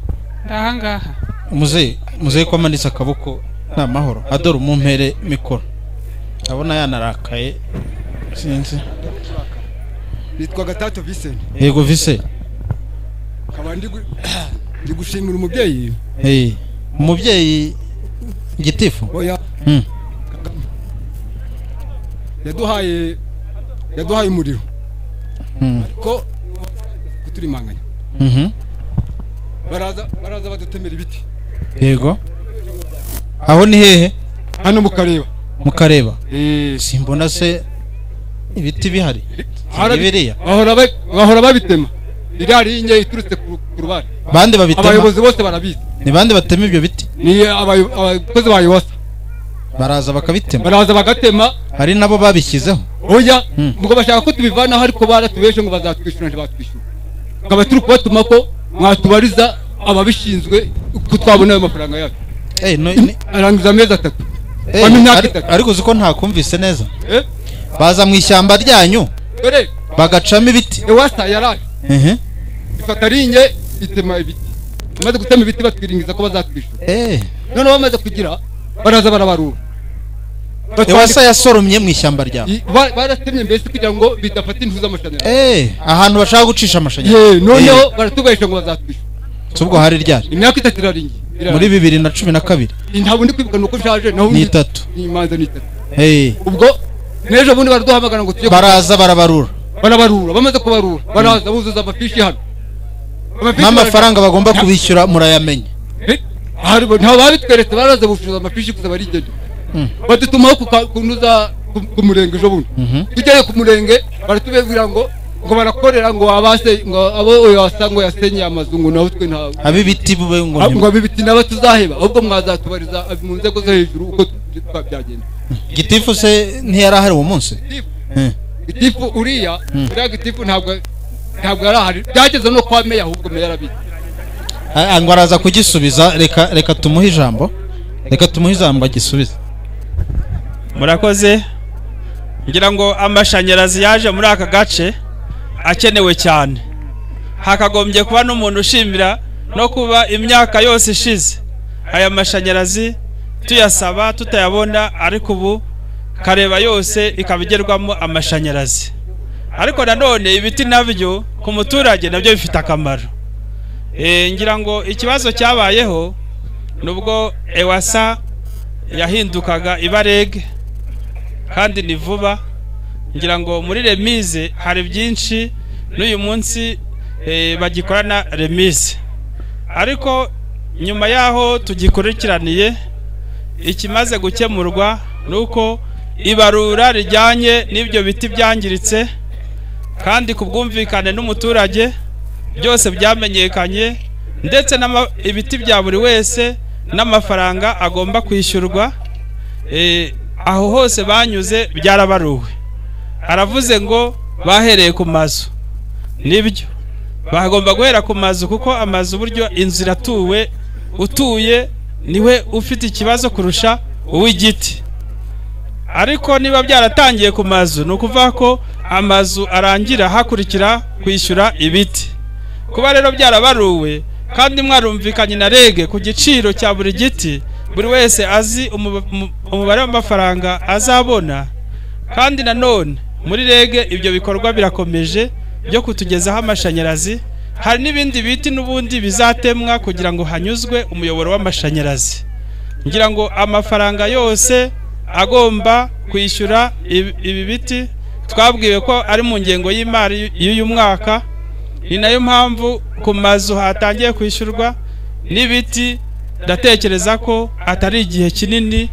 Ndahangaha. Muze ko amanitsa akaboko nta mahoro. Adoro mumpere mikoro. Abona yanarakaye sinzi. Nitwa Gatato Vincent. Yego Vincent. Kaba ndi gushimira umubyeyi. Umubyeyi Gitifu. Oya. Yaduhaye umuriro. Ko kuturimanganya. Baraza badutemera ibiti. Yego. Aho ni hehe? Hano Mukareba. Simbona se ibiti bihari. Ibiriya. Bahora babitema. Irari inye iturutse ku rubari. Bande babitema. Abayobozi bose barabizi. Ni bande batema ibyo biti? Ni abakozi bayoboza. Baraza bakabitema. Baraza bagatema. Hari nabo babishyizeho. Oya, mugo bashaka ko tubivana ariko baratubeshe ngo bazatwishyura ntibatwishyura. Kaba turi kubatuma ko mwatubariza ababishinzwe ko twabona ayo mafaranga yacu. Arangiza amezi 3. Ariko uziko nta kumvise neza. Baza mu ishyamba ryanyu bagacamo ibiti. Ewasta yaraje. Ifata rinye itema ibiti. Bamaze gutema ibiti batwiringiza ko bazatwishyura. None bamaze kugira baraza barabarura. Ewasa yasoromye mu ishyamba ryawe. Baratemye mbese kugira ngo bidafata intu z'amashanyarazi. Ahantu bashaka gucisha amashanyarazi. Noneho baratubesha ngo bazatwishyura. Subwo hari ryari? Imyaka 3 iraringi. Muri 2012. Ntabwo ndi kwibuka nuko nshaje naho ni 3. Ni manza ni 3. Ubwo nejo bundi baraduhamagara ngo tujye baraza barabarura. Bamaze kubarura. Baraza buzuza amafishi hano. N'amafaranga bagomba kubishyura murayamenye. Nta babitweretse baraza bushuza amafishi kuza barigende. Badutumaho kunuza ku murenge ejo bundi. Tugere ku murenge baratubwira ngo ngo barakorera ngo abase ngo abo wasango yasenye amazungu naho twe nta abibiti bube ngo abibiti nabo tuzaheba ahubwo mwazatubariza mu nzego zo hejuru uko twabyagenda. Gitifu se ntiyarahari uwo munsi? Gitifu uriya gitifu ntabwo yarahari byageze no kwa meya ahubwo meya arabizi. Ngo araza kugisubiza reka tumuhe ijambo agisubize. Murakoze. Ngira ngo amashanyarazi yaje muri aka gace akenewe cyane, hakagombye kuba n'umuntu ushimira no kuba imyaka yose ishize aya mashanyarazi tuyasaba tutayabona, ariko ubu Kareba yose ikabigerwamo amashanyarazi. Ariko nanone ibiti nabyo ku muturage nabyo bifite akamaro. Ngira ngo ikibazo cyabayeho nubwo Ewasa yahindukaga ibarege kandi ni vuba, ngira ngo muri remise hari byinshi n'uyu munsi bagikorana remise, ariko nyuma yaho tugikurikiraniye ikimaze gukemurwa nuko ibarura rijyanye n'ibyo biti byangiritse kandi kubwumvikane n'umuturage byose byamenyekanye, ndetse ibiti bya buri wese n'amafaranga agomba kwishyurwa. Aho hose banyuze byarabaruwe. Aravuze ngo bahereye ku mazu, nibyo bagomba guhera ku mazu kuko amazu buryo inzu iratuwe, utuye niwe ufite ikibazo kurusha uw'igiti. Ariko niba byaratangiye ku mazu ni ukuvuga ko amazu arangira hakurikira kwishyura ibiti. Kuba rero byarabaruwe kandi mwarumvikanye na rege ku giciro cya buri giti, buri wese azi umubare w'amafaranga azabona, kandi nanone muri rege ibyo bikorwa birakomeje byo kutugezaho amashanyarazi. Hari n'ibindi biti n'ubundi bizatemwa kugira ngo hanyuzwe umuyoboro w'amashanyarazi. Ngira ngo amafaranga yose agomba kwishyura ibi biti twabwiwe ko ari mu ngengo y'imari y'uyu mwaka, ni nayo mpamvu ku mazu hatangiye kwishyurwa, n'ibiti ndatekereza ko atari igihe kinini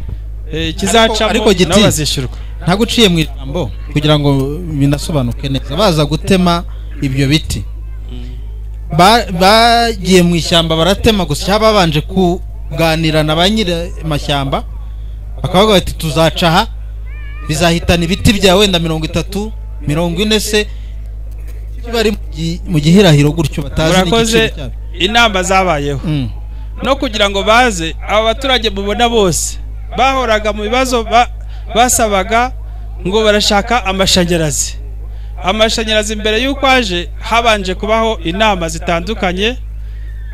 kizacamo n'abazishyurwa. Nta guciye mu ijambo kugira ngo binasobanuke neza, baza gutema ibyo biti bagiye mu ishyamba baratema gusa, cyaba babanje kuganira na ba nyiri amashyamba bakavuga bati tuzaca aha bizahitana ibiti bya wenda 30 40 se bari mu gihirahiro gutyo batazi n'igiciro cyabo. Inama zabayeho no kugira ngo baze aba baturage mubona bose bahoraga mu bibazo basabaga ngo barashaka amashanyarazi. Amashanyarazi mbere y'uko aje habanje kubaho inama zitandukanye,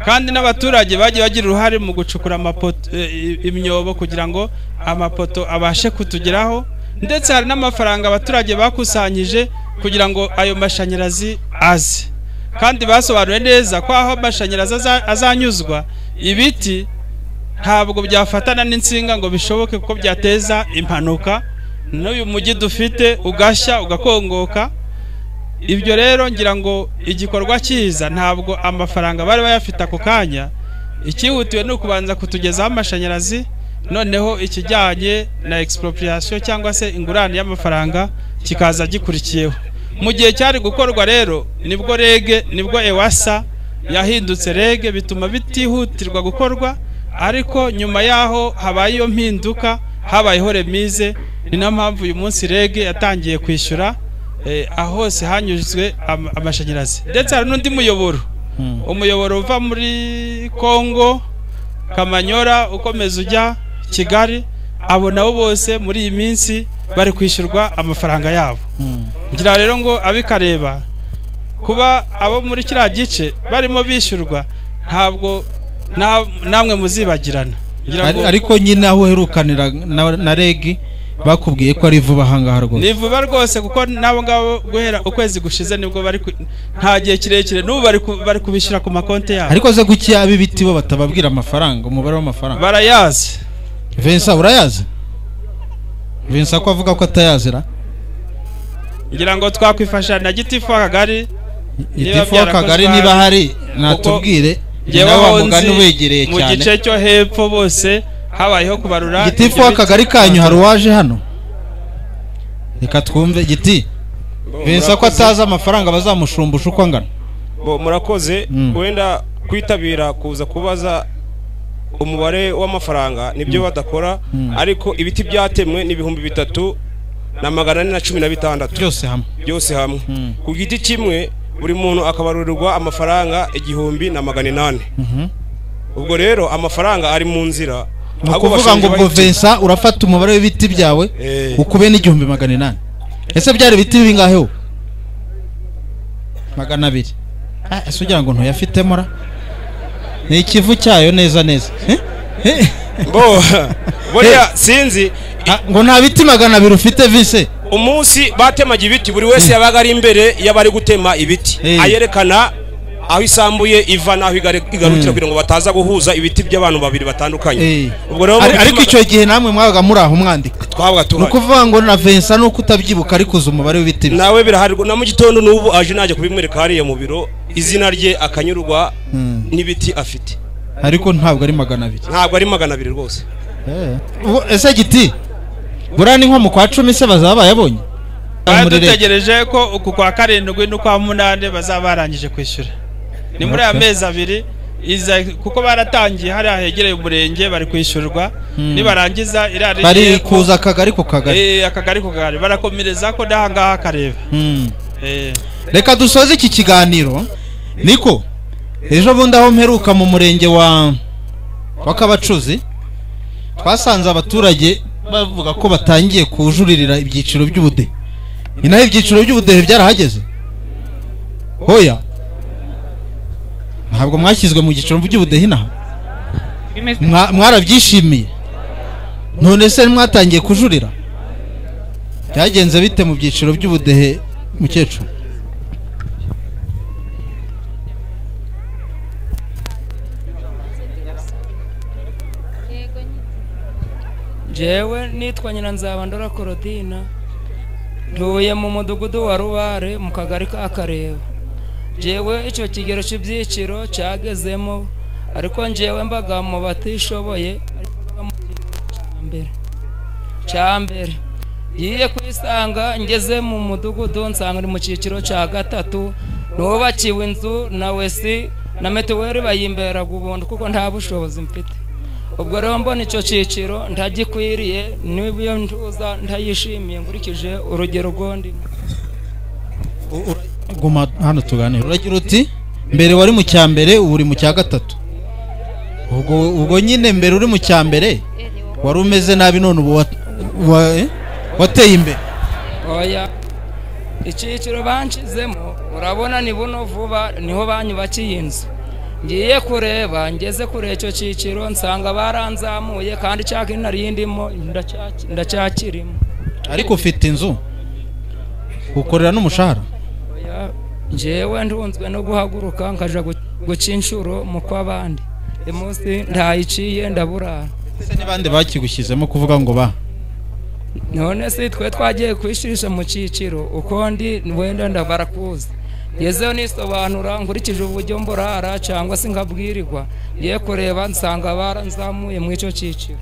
kandi n'abaturage bagiye bagira uruhare mu gucukura imyobo kugira ngo amapoto abashe kutugeraho, ndetse hari n'amafaranga abaturage bakusanyije kugira ngo ayo mashanyarazi aze. Kandi basobanuye neza ko aho amashanyarazi azanyuzwa ibiti ntabwo byafatana n'insinga ngo bishoboke ko byateza impanuka, n'uyu mujyi dufite ugashya ugakongoka. Ibyo rero ngira ngo igikorwa cyiza ntabwo amafaranga bari bayafite ako kanya, ikihutiwe ni ukubanza kutugezaho amashanyarazi, noneho ikijyanye na expropriation cyangwa se ingurane y'amafaranga kikaza gikurikiyeho. Mu gihe cyari gukorwa rero nibwo Ewasa yahindutse rege, bituma bitihutirwa gukorwa, ariko nyuma yaho habaye iyo mpinduka, habayeho remise. Ni na mpamvu uyu munsi rege yatangiye kwishyura aho hose hanyuzwe amashanyarazi. Ndetse hari n'undi muyoboro, umuyoboro uva muri Kongo Kamanyora ukomeza ujya Kigali, abo nabo bose muri iyi minsi bari kwishyurwa amafaranga yabo. Ngira rero ngo abikareba kuba abo muri kiriya gice barimo bishyurwa ntabwo namwe muzibagirana. Ariko nyine aho herukanira na regi bakubwiye ko ari vuba ahangaha rwose. Ni vuba rwose kuko nabo ngabo guhera ukwezi gushize nibwo bari nta gihe kirekire n'ubu bari kubishyura ku makonti yabo. Ariko ze guki abibiti bo batababwira amafaranga, umubare w'amafaranga barayazi. Vincent urayazi? Vincent ko avuga ko atayazira. Ngira ngo twakwifasha na Gitifu w'Akagari. Gitifu w'Akagari niba hari natubwire. Nawe mugani wegereye cyane. Mu gice cyo hepfo bose habayeho kubarura. Gitifu w'Akagari kanyu hari waje hano? Reka twumve Giti. Vincent ko atazi amafaranga bazamushumbusha uko angana. Murakoze wenda kwitabira kuza kubaza umubare w'amafaranga nibyo badakora ariko ibiti byatemwe ni 3,416 byose hamwe ku giti kimwe buri muntu akabarurirwa amafaranga 1,800 ubwo rero amafaranga ari mu nzira ukuvuga ngo ubwo Vincent urafata umubare w'ibiti byawe ukube n'1,800 ese byari biti bingahe ho 200 ese ugira ngo ntuyafitemo ra ni ikivu cyayo neza buriya sinzi ngo nta biti 200 ufite Vincent umunsi batemaga ibiti buri wese yabaga ari imbere y'abari gutema ibiti ayerekana aho isambuye iva naho igarukira kugira ngo bataza guhuza ibiti by'abantu babiri batandukanye ubwo rero ariko icyo gihe namwe mwabaga muri aho mwandika twabaga tuhari ukuvuga ngo na Vincent nuko utabyibuka ari kuza umubare w'ibiti nawe birahari na mu gitondo n'ubu aje naje kubimwereka hariye mu biro izina rye akanyurwa n'ibiti afite ariko ntabwo ari 200 ntabwo ari 200 rwose ese giti burani nko mu kwa 10 se bazaba yabonye dutegereje ko uku kwa 7 n'ukwa 8 bazaba barangije kwishyura ni muri amezi 2 iza kuko baratangiye hari ahegereye umurenge bari kwishyurwa nibarangiza irari bari kuza akagari ku kagari akagari ku kagari barakomereza ko ndahangaha kareba reka dusoze iki kiganiro niko ejo bundi aho mperuka mu murenge wa Kabacuzi twasanze abaturage bavuga ko batangiye kujuririra ibyiciro by'ubudehe inaho ibyiciro by'ubudehe byarahageze hoya ntabwo mwashyizwe mu giciro by'ubudehe inaha mwarabyishimiye none se mwatangiye kujurira byagenze bite mu byiciro by'ubudehe mukecuru jewe nitwa Nyiranzabandora Korodina ntuye mu mudugudu wa Rubare mu kagari ka Kareba jewe icyo kigero cy'ibyiciro cyagezemo ariko njewe mbaga mu batishoboye cyambere yiye kwisanga ngeze mu mudugudu nsanga mu cyiciro cya 3 nubakiwe inzu na wesi na metuweri bayimbera gubundi kuko nta bushobozi mfite ubwo rero mbona icyo cyiciro ntagikwiriye nibiyo ntuza ntayishimiye ngurikije urugero rwondi guma hano tuganira uragira uti mbere wari mu cyambere uri mu cya 3 ubwo nyine mbere uri mu cyambere wari umeze nabi none ubu wateye imbere oya icyiciro banshizemo urabona ni buno vuba niho banyubakiye inzu ngiye kureba ngeze kure icyo cyiciro nsanga baranzamuye kandi cyaka narindimo ndacyakirimo ariko ufite inzu ukorera n'umushahara jewe ndunzwe no guhaguruka nkaja guca inshuro mu kw'abandi umunsi ntayiciye ndaburara ese n'abandi bakigushyizemo kuvuga ngo ba none se twe twagiye kwishirisha mu cyiciro uko ndi wenda ndabarakuza yezeho nisobanura nkurikije uburyo mburara cyangwa se nkabwirirwa ngiye kureba nsanga baranzamuye mu icyo cyiciro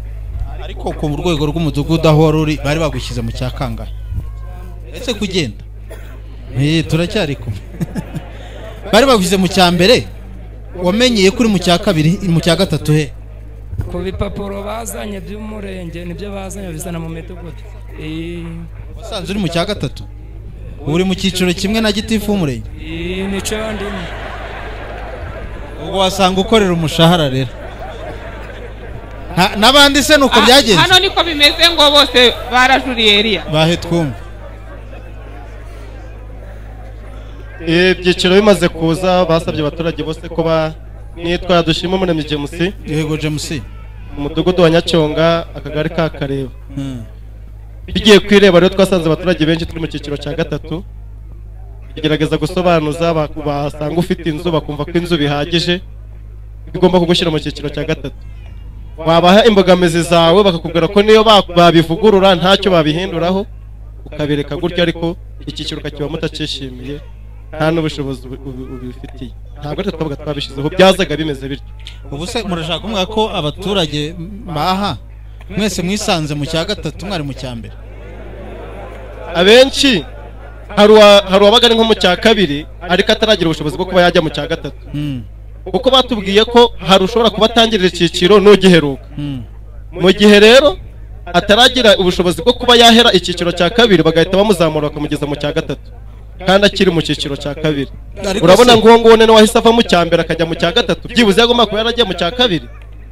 ariko ku rwego rw'umudugudu aho wari bari bagushyize mu cya kangahe ese kugenda turacyari kumwe bari bagushyize mu cya mbere wamenyeye kuri mu cya 2 mu cya 3 he ku bipapuro bazanye by'umurenge nibyo bazanye bizana mu midugudu wasanze uri mu cya 3 uri mu cyiciro kimwe na gitifu w'umurenge nico ndimo ubwo wasanga ukorera umushahara rero n'abandi se nuko byagenze hano niko bimeze ngo bose barajuriye Elia bahe twumva ibyiciro bimaze kuza basabye abaturage bose ko nitwa Dushima Muremyi James yego James umudugudu wa Nyacyonga akagari ka Kareba bigiye kwireba rero twasanze abaturage benshi turi mu cyiciro cya 3 bigerageza gusobanuza basanga ufite inzu bakumva ko inzu bihagije bigomba kugushyira mu cyiciro cya 3 wabaha imbogamizi zawe bakakubwira ko niyo babivugurura ntacyo babihinduraho ukabereka gutyo ariko icyiciro kakiba mutacishimiye nta n'ubushobozi ubifitiye ntabwo twavuga twabishizeho byazaga bimeze bityo ubu se murashaka kumwe ko abaturage baha mwese mwisanze mu cya 3 mwari mu cya mbere abenshi hari uwabaga ari nko mu cya kabiri ariko ataragira ubushobozi bwo kuba yajya mu cya gatatu kuko batubwiye ko hari ushobora kuba atangirira icyiciro n'ugiheruka mu gihe rero ataragira ubushobozi bwo kuba yahera icyiciro cya kabiri bagahita bamuzamura bakamugeza mu cya gatatu kandi akiri mu cyiciro cya kabiri urabona ngo uwo nguwo none wahise ava mu cya mbere akajya mu cya gatatu byibuze yagomba kuba yaragiye mu cya kabiri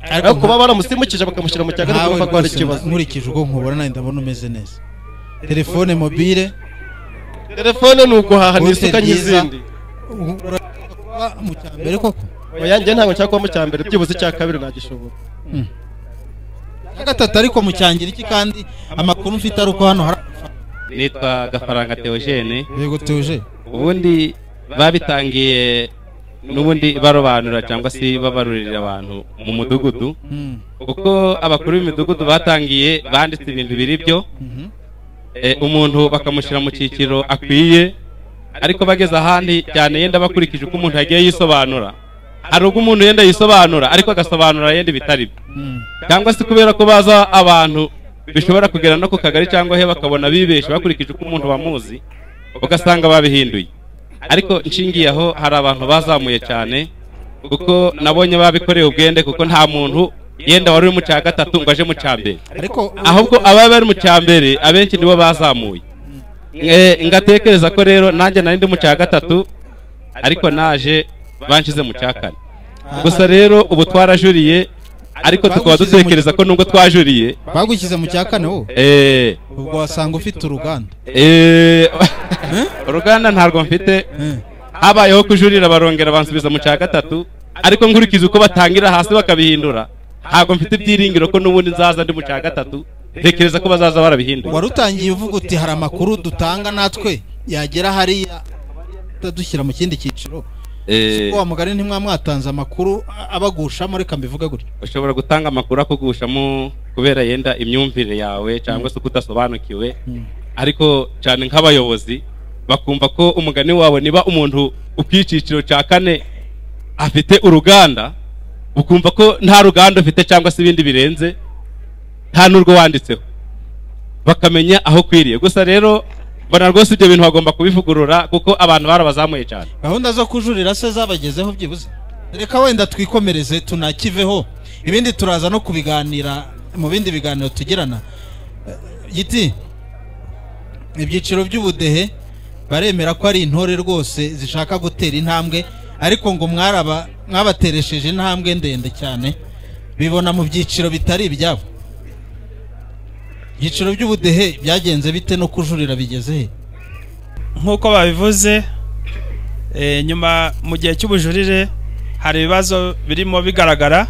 ariko kuba baramusimukije bakamushyira mu cya gatatu urumva ko hari ikibazo. Nkurikije ubwo nkubona nawe ndabona umeze neza. Telefone mobile ni uguhaha n'isuka nk'izindi mu cya mbere koko oyanjye ntabwo nshaka kuba mu cya mbere byibuze icya kabiri nagishobora gatatu ariko mu cyangira iki kandi amakuru mfite ari uko hano hari nitwa Gafaranga Theogene. Yego Theogene. Ubundi babitangiye n'ubundi barobanura cyangwa se babarurira abantu mu mudugudu kuko abakuru b'imidugudu batangiye banditse ibintu biri byo umuntu bakamushyira mu cyiciro akwiye ariko bageze ahandi cyane yenda bakurikije uko umuntu yagiye yisobanura hari ubwo umuntu yenda yisobanura ariko agasobanura yenda bitari byo cyangwa se kubera ko baza abantu bishobora kugera no ku kagari cyangwa he bakabona bibeshe bakurikije uko umuntu bamuzi ugasanga babihinduye ariko nshingiye aho hari abantu bazamuye cyane kuko nabonye babikoreye ubwende kuko nta muntu yenda wari mu cya gatatu ngo aje mu cya mbere ahubwo ababa bari mu cya mbere abenshi nibo bazamuye ngatekereza ko rero nanjye nari ndi mu cya gatatu ariko naje banshize mu cya kane gusa rero ubu twarajuriye ariko tukaba dutekereza ko nubwo twajuriye bagushyize mu cya kane wowe ubwo wasanga ufite uruganda uruganda ntabwo mfite habayeho kujurira barongera bansubiza mu cya gatatu ariko nkurikiza uko batangira hasi bakabihindura ntabwo mfite ibyiringiro ko n'ubundi nzaza ndi mu cya gatatu ntekereza ko bazaza barabihindura wari utangiye uvuga uti hari amakuru dutanga natwe yagera hariya dushyira mu kindi cyiciro wa mugari ntimwamwatanze amakuru abagushamo reka mbivuga gutyo ushobora gutanga amakuru akugushamo kubera yenda imyumvire yawe cyangwa se kudasobanukiwe ariko cyane nk'abayobozi bakumva ko umugani wawe niba umuntu ukiciciro cya kane afite uruganda ukumva ko nta ruganda ufite cyangwa se ibindi birenze nta n'urwo wanditseho bakamenya aho kwiriye gusa rero mbona rwose ibyo bintu bagomba kubivugurura kuko abantu barabazamuye cyane gahunda zo kujurira se zabagezeho byibuze reka wenda twikomereze tunakiveho ibindi turaza no kubiganira mu bindi biganiro tugirana giti ibyiciro by'ubudehe baremera ko ari intore rwose zishaka gutera intambwe ariko ngo mwabateresheje intambwe ndende cyane bibona mu byiciro bitari ibyabo ibyiciro by'ubudehe byagenze bite no kujurira bigeze he nk'uko babivuze nyuma mu gihe cy'ubujurire hari ibibazo birimo bigaragara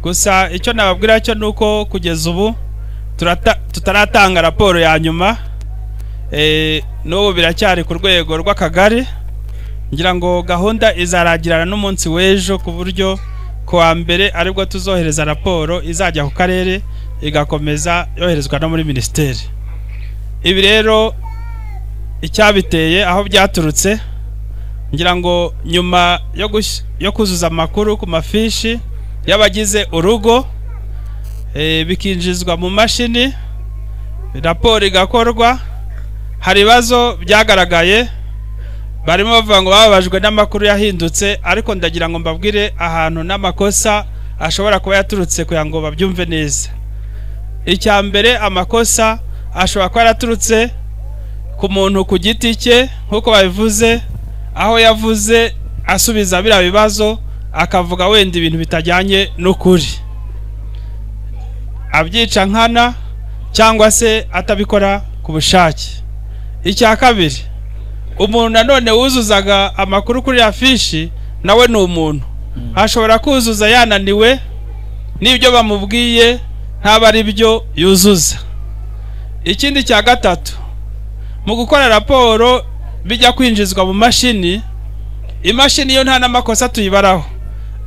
gusa icyo nababwira cyo ni uko kugeza ubu tutaratanga raporo ya nyuma n'ubu biracyari ku rwego rw'akagari ngira ngo gahunda izaragirana n'umunsi w'ejo ku buryo kuwa mbere aribwo tuzohereza raporo izajya ku karere igakomeza yoherezwa no muri minisiteri ibi rero icyabiteye aho byaturutse ngira ngo nyuma yo kuzuza amakuru ku mafishi y'abagize urugo bikinjizwa mu mashini raporo igakorwa hari ibibazo byagaragaye barimo bavuga ngo bababajwe n'amakuru yahindutse ariko ndagira ngo mbabwire ahantu n'amakosa ashobora kuba yaturutse kugira ngo babyumve neza icya mbere amakosa ashobora kuba yaraturutse ku muntu ku giti cye nk'uko babivuze aho yavuze asubiza biriya bibazo akavuga wenda ibintu bitajyanye n'ukuri abyica nkana cyangwa se atabikora ku bushake icya kabiri umuntu nanone wuzuzaga amakuru kuri ya fishi nawe ni umuntu ashobora kuzuza yananiwe n'ibyo bamubwiye ntaba ari byo yuzuza ikindi cya gatatu mu gukora raporo bijya kwinjizwa mu mashini imashini yo nta n'amakosa tuyibaraho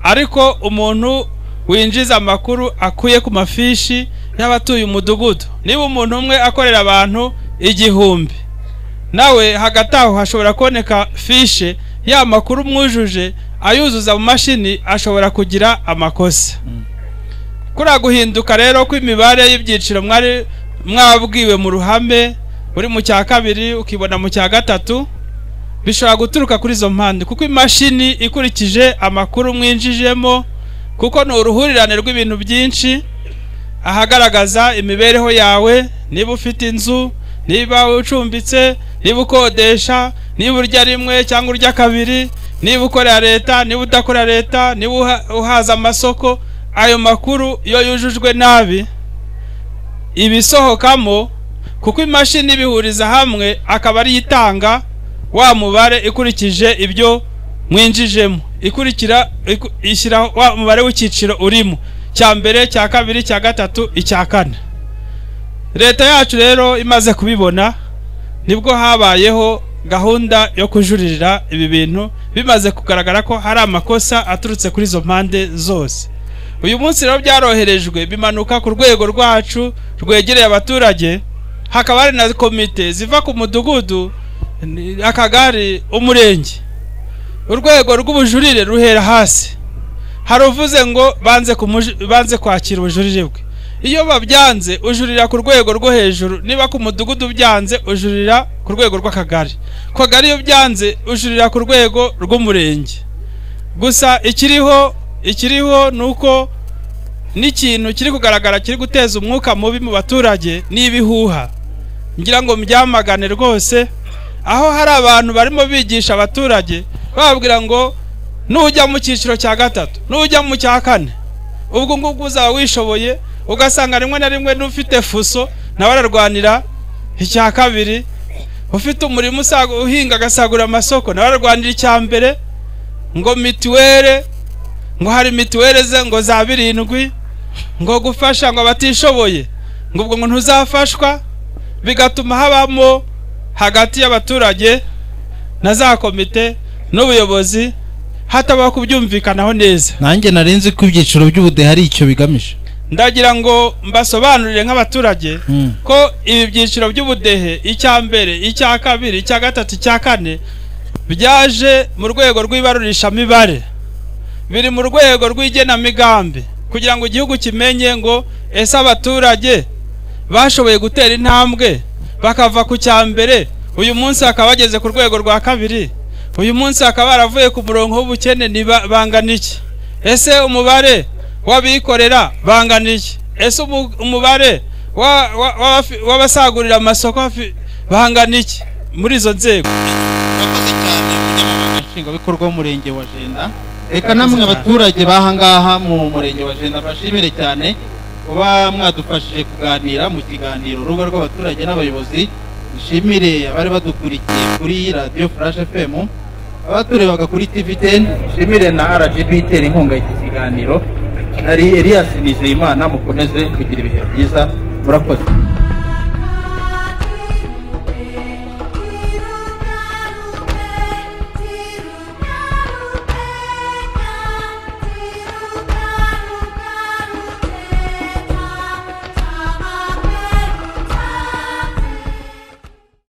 ariko umuntu winjiza amakuru akuye ku mafishi y'abatuye umudugudu niba umuntu umwe akorera abantu 1000 nawe hagati aho hashobora kuboneka fishe ya makuru mwujuje ayuzuza mu mashini ashobora kugira amakosa kuri guhinduka rero kw'imibare y'ibyiciro mwari mwabwiwe mu ruhame uri mu cya kabiri ukibona mu cya gatatu, bishobora guturuka kuri izo mpande, kuko imashini ikurikije amakuru mwinjijemo, kuko ni uruhurirane rw'ibintu byinshi, ahagaragaza imibereho yawe, niba ufite inzu, niba ucumbitse, niba ukodesha, niba urya rimwe cyangwa urya kabiri, niba ukorera leta, niba udakorera leta, niba uhaza amasoko. Ayo makuru iyo yujujwe nabi ibisohokamo, kuko imashini bihuriza hamwe akaba ari itanga wa mubare ikurikije ibyo mwinjijemo, ishyira wa mubare w'icyiciro urimo, cya mbere, cya kabiri, cya gatatu, icya kane. Leta yacu rero imaze kubibona, nibwo habayeho gahunda yo kujuririra ibi bintu, bimaze kugaragara ko hari amakosa aturutse kuri izo mpande zose. Uyu munsi rero byaroherejwe, bimanuka ku rwego rwacu rwegereye abaturage, hakaba hari na komite ziva ku mudugudu, akagari, umurenge. Urwego rw'ubujurire ruhera hasi, hari uvuze ngo banze kwakira ubujurire bwe. Iyo babyanze ujurira ku rwego rwo hejuru, niba ku mudugudu byanze ujurira ku rwego rw'akagari, ku kagari iyo byanze ujurira ku rwego rw'umurenge. Gusa ikiriho nuko n'ikintu kiri kugaragara kiri guteza umwuka mubi mu baturage n'ibihuha, ngira ngo mbyamagane rwose, aho hari abantu barimo bigisha abaturage bababwira ngo nujya mu cyiciro cya gatatu, nujya mu cya kane, ubwo ngubwo uzaba wishoboye, ugasanga rimwe na rimwe n'ufite fuso nawe ararwanira icya kabiri, ufite umurimo uhinga agasagura amasoko nawe ararwanira icya mbere, ngo mituwere, ngo hari mituwere ze ngo za 7, ngo gufasha ngo abatishoboye, ngo ubwo ngo ntuzafashwa, bigatuma habamo hagati y'abaturage na za komite n'ubuyobozi hatabaho kubyumvikanaho neza. Nanjye narenze ko ibyiciro by'ubudehe hari icyo bigamije. Ndagira ngo mbasobanurire nk'abaturage ko ibi byiciro by'ubudehe, icya mbere, icya kabiri, icya gatatu, icya kane, byaje mu rwego rw'ibarurishamibare, biri mu rwego rw'igenamigambi, kugira ngo igihugu kimenye ngo ese abaturage bashoboye gutera intambwe bakava ku cya mbere, uyu munsi akaba bageze ku rwego rwa kabiri, uyu munsi akaba baravuye ku murongo w'ubukene, ni bangana iki? Ese umubare w'abikorera bangana iki? Ese umubare w'abasagurira amasoko bangana iki muri izo nzego? Murakoze cyane umunyamabanga nshingwabikorwa w'umurenge wa Jenda. Reka namwe abaturage bahangaha mu murenge wa Jenda bashimire cyane kuba mwadufashije kuganira mu kiganiro urubuga rw'abaturage n'abayobozi. Nshimire abari badukurikiye kuri Radio Flash FM, abaturebaga kuri TV10. Nshimire na RGB itera inkunga iki kiganiro. Ari Elias Nizeyimana, mukomeze kugira ibihe byiza. Murakoze.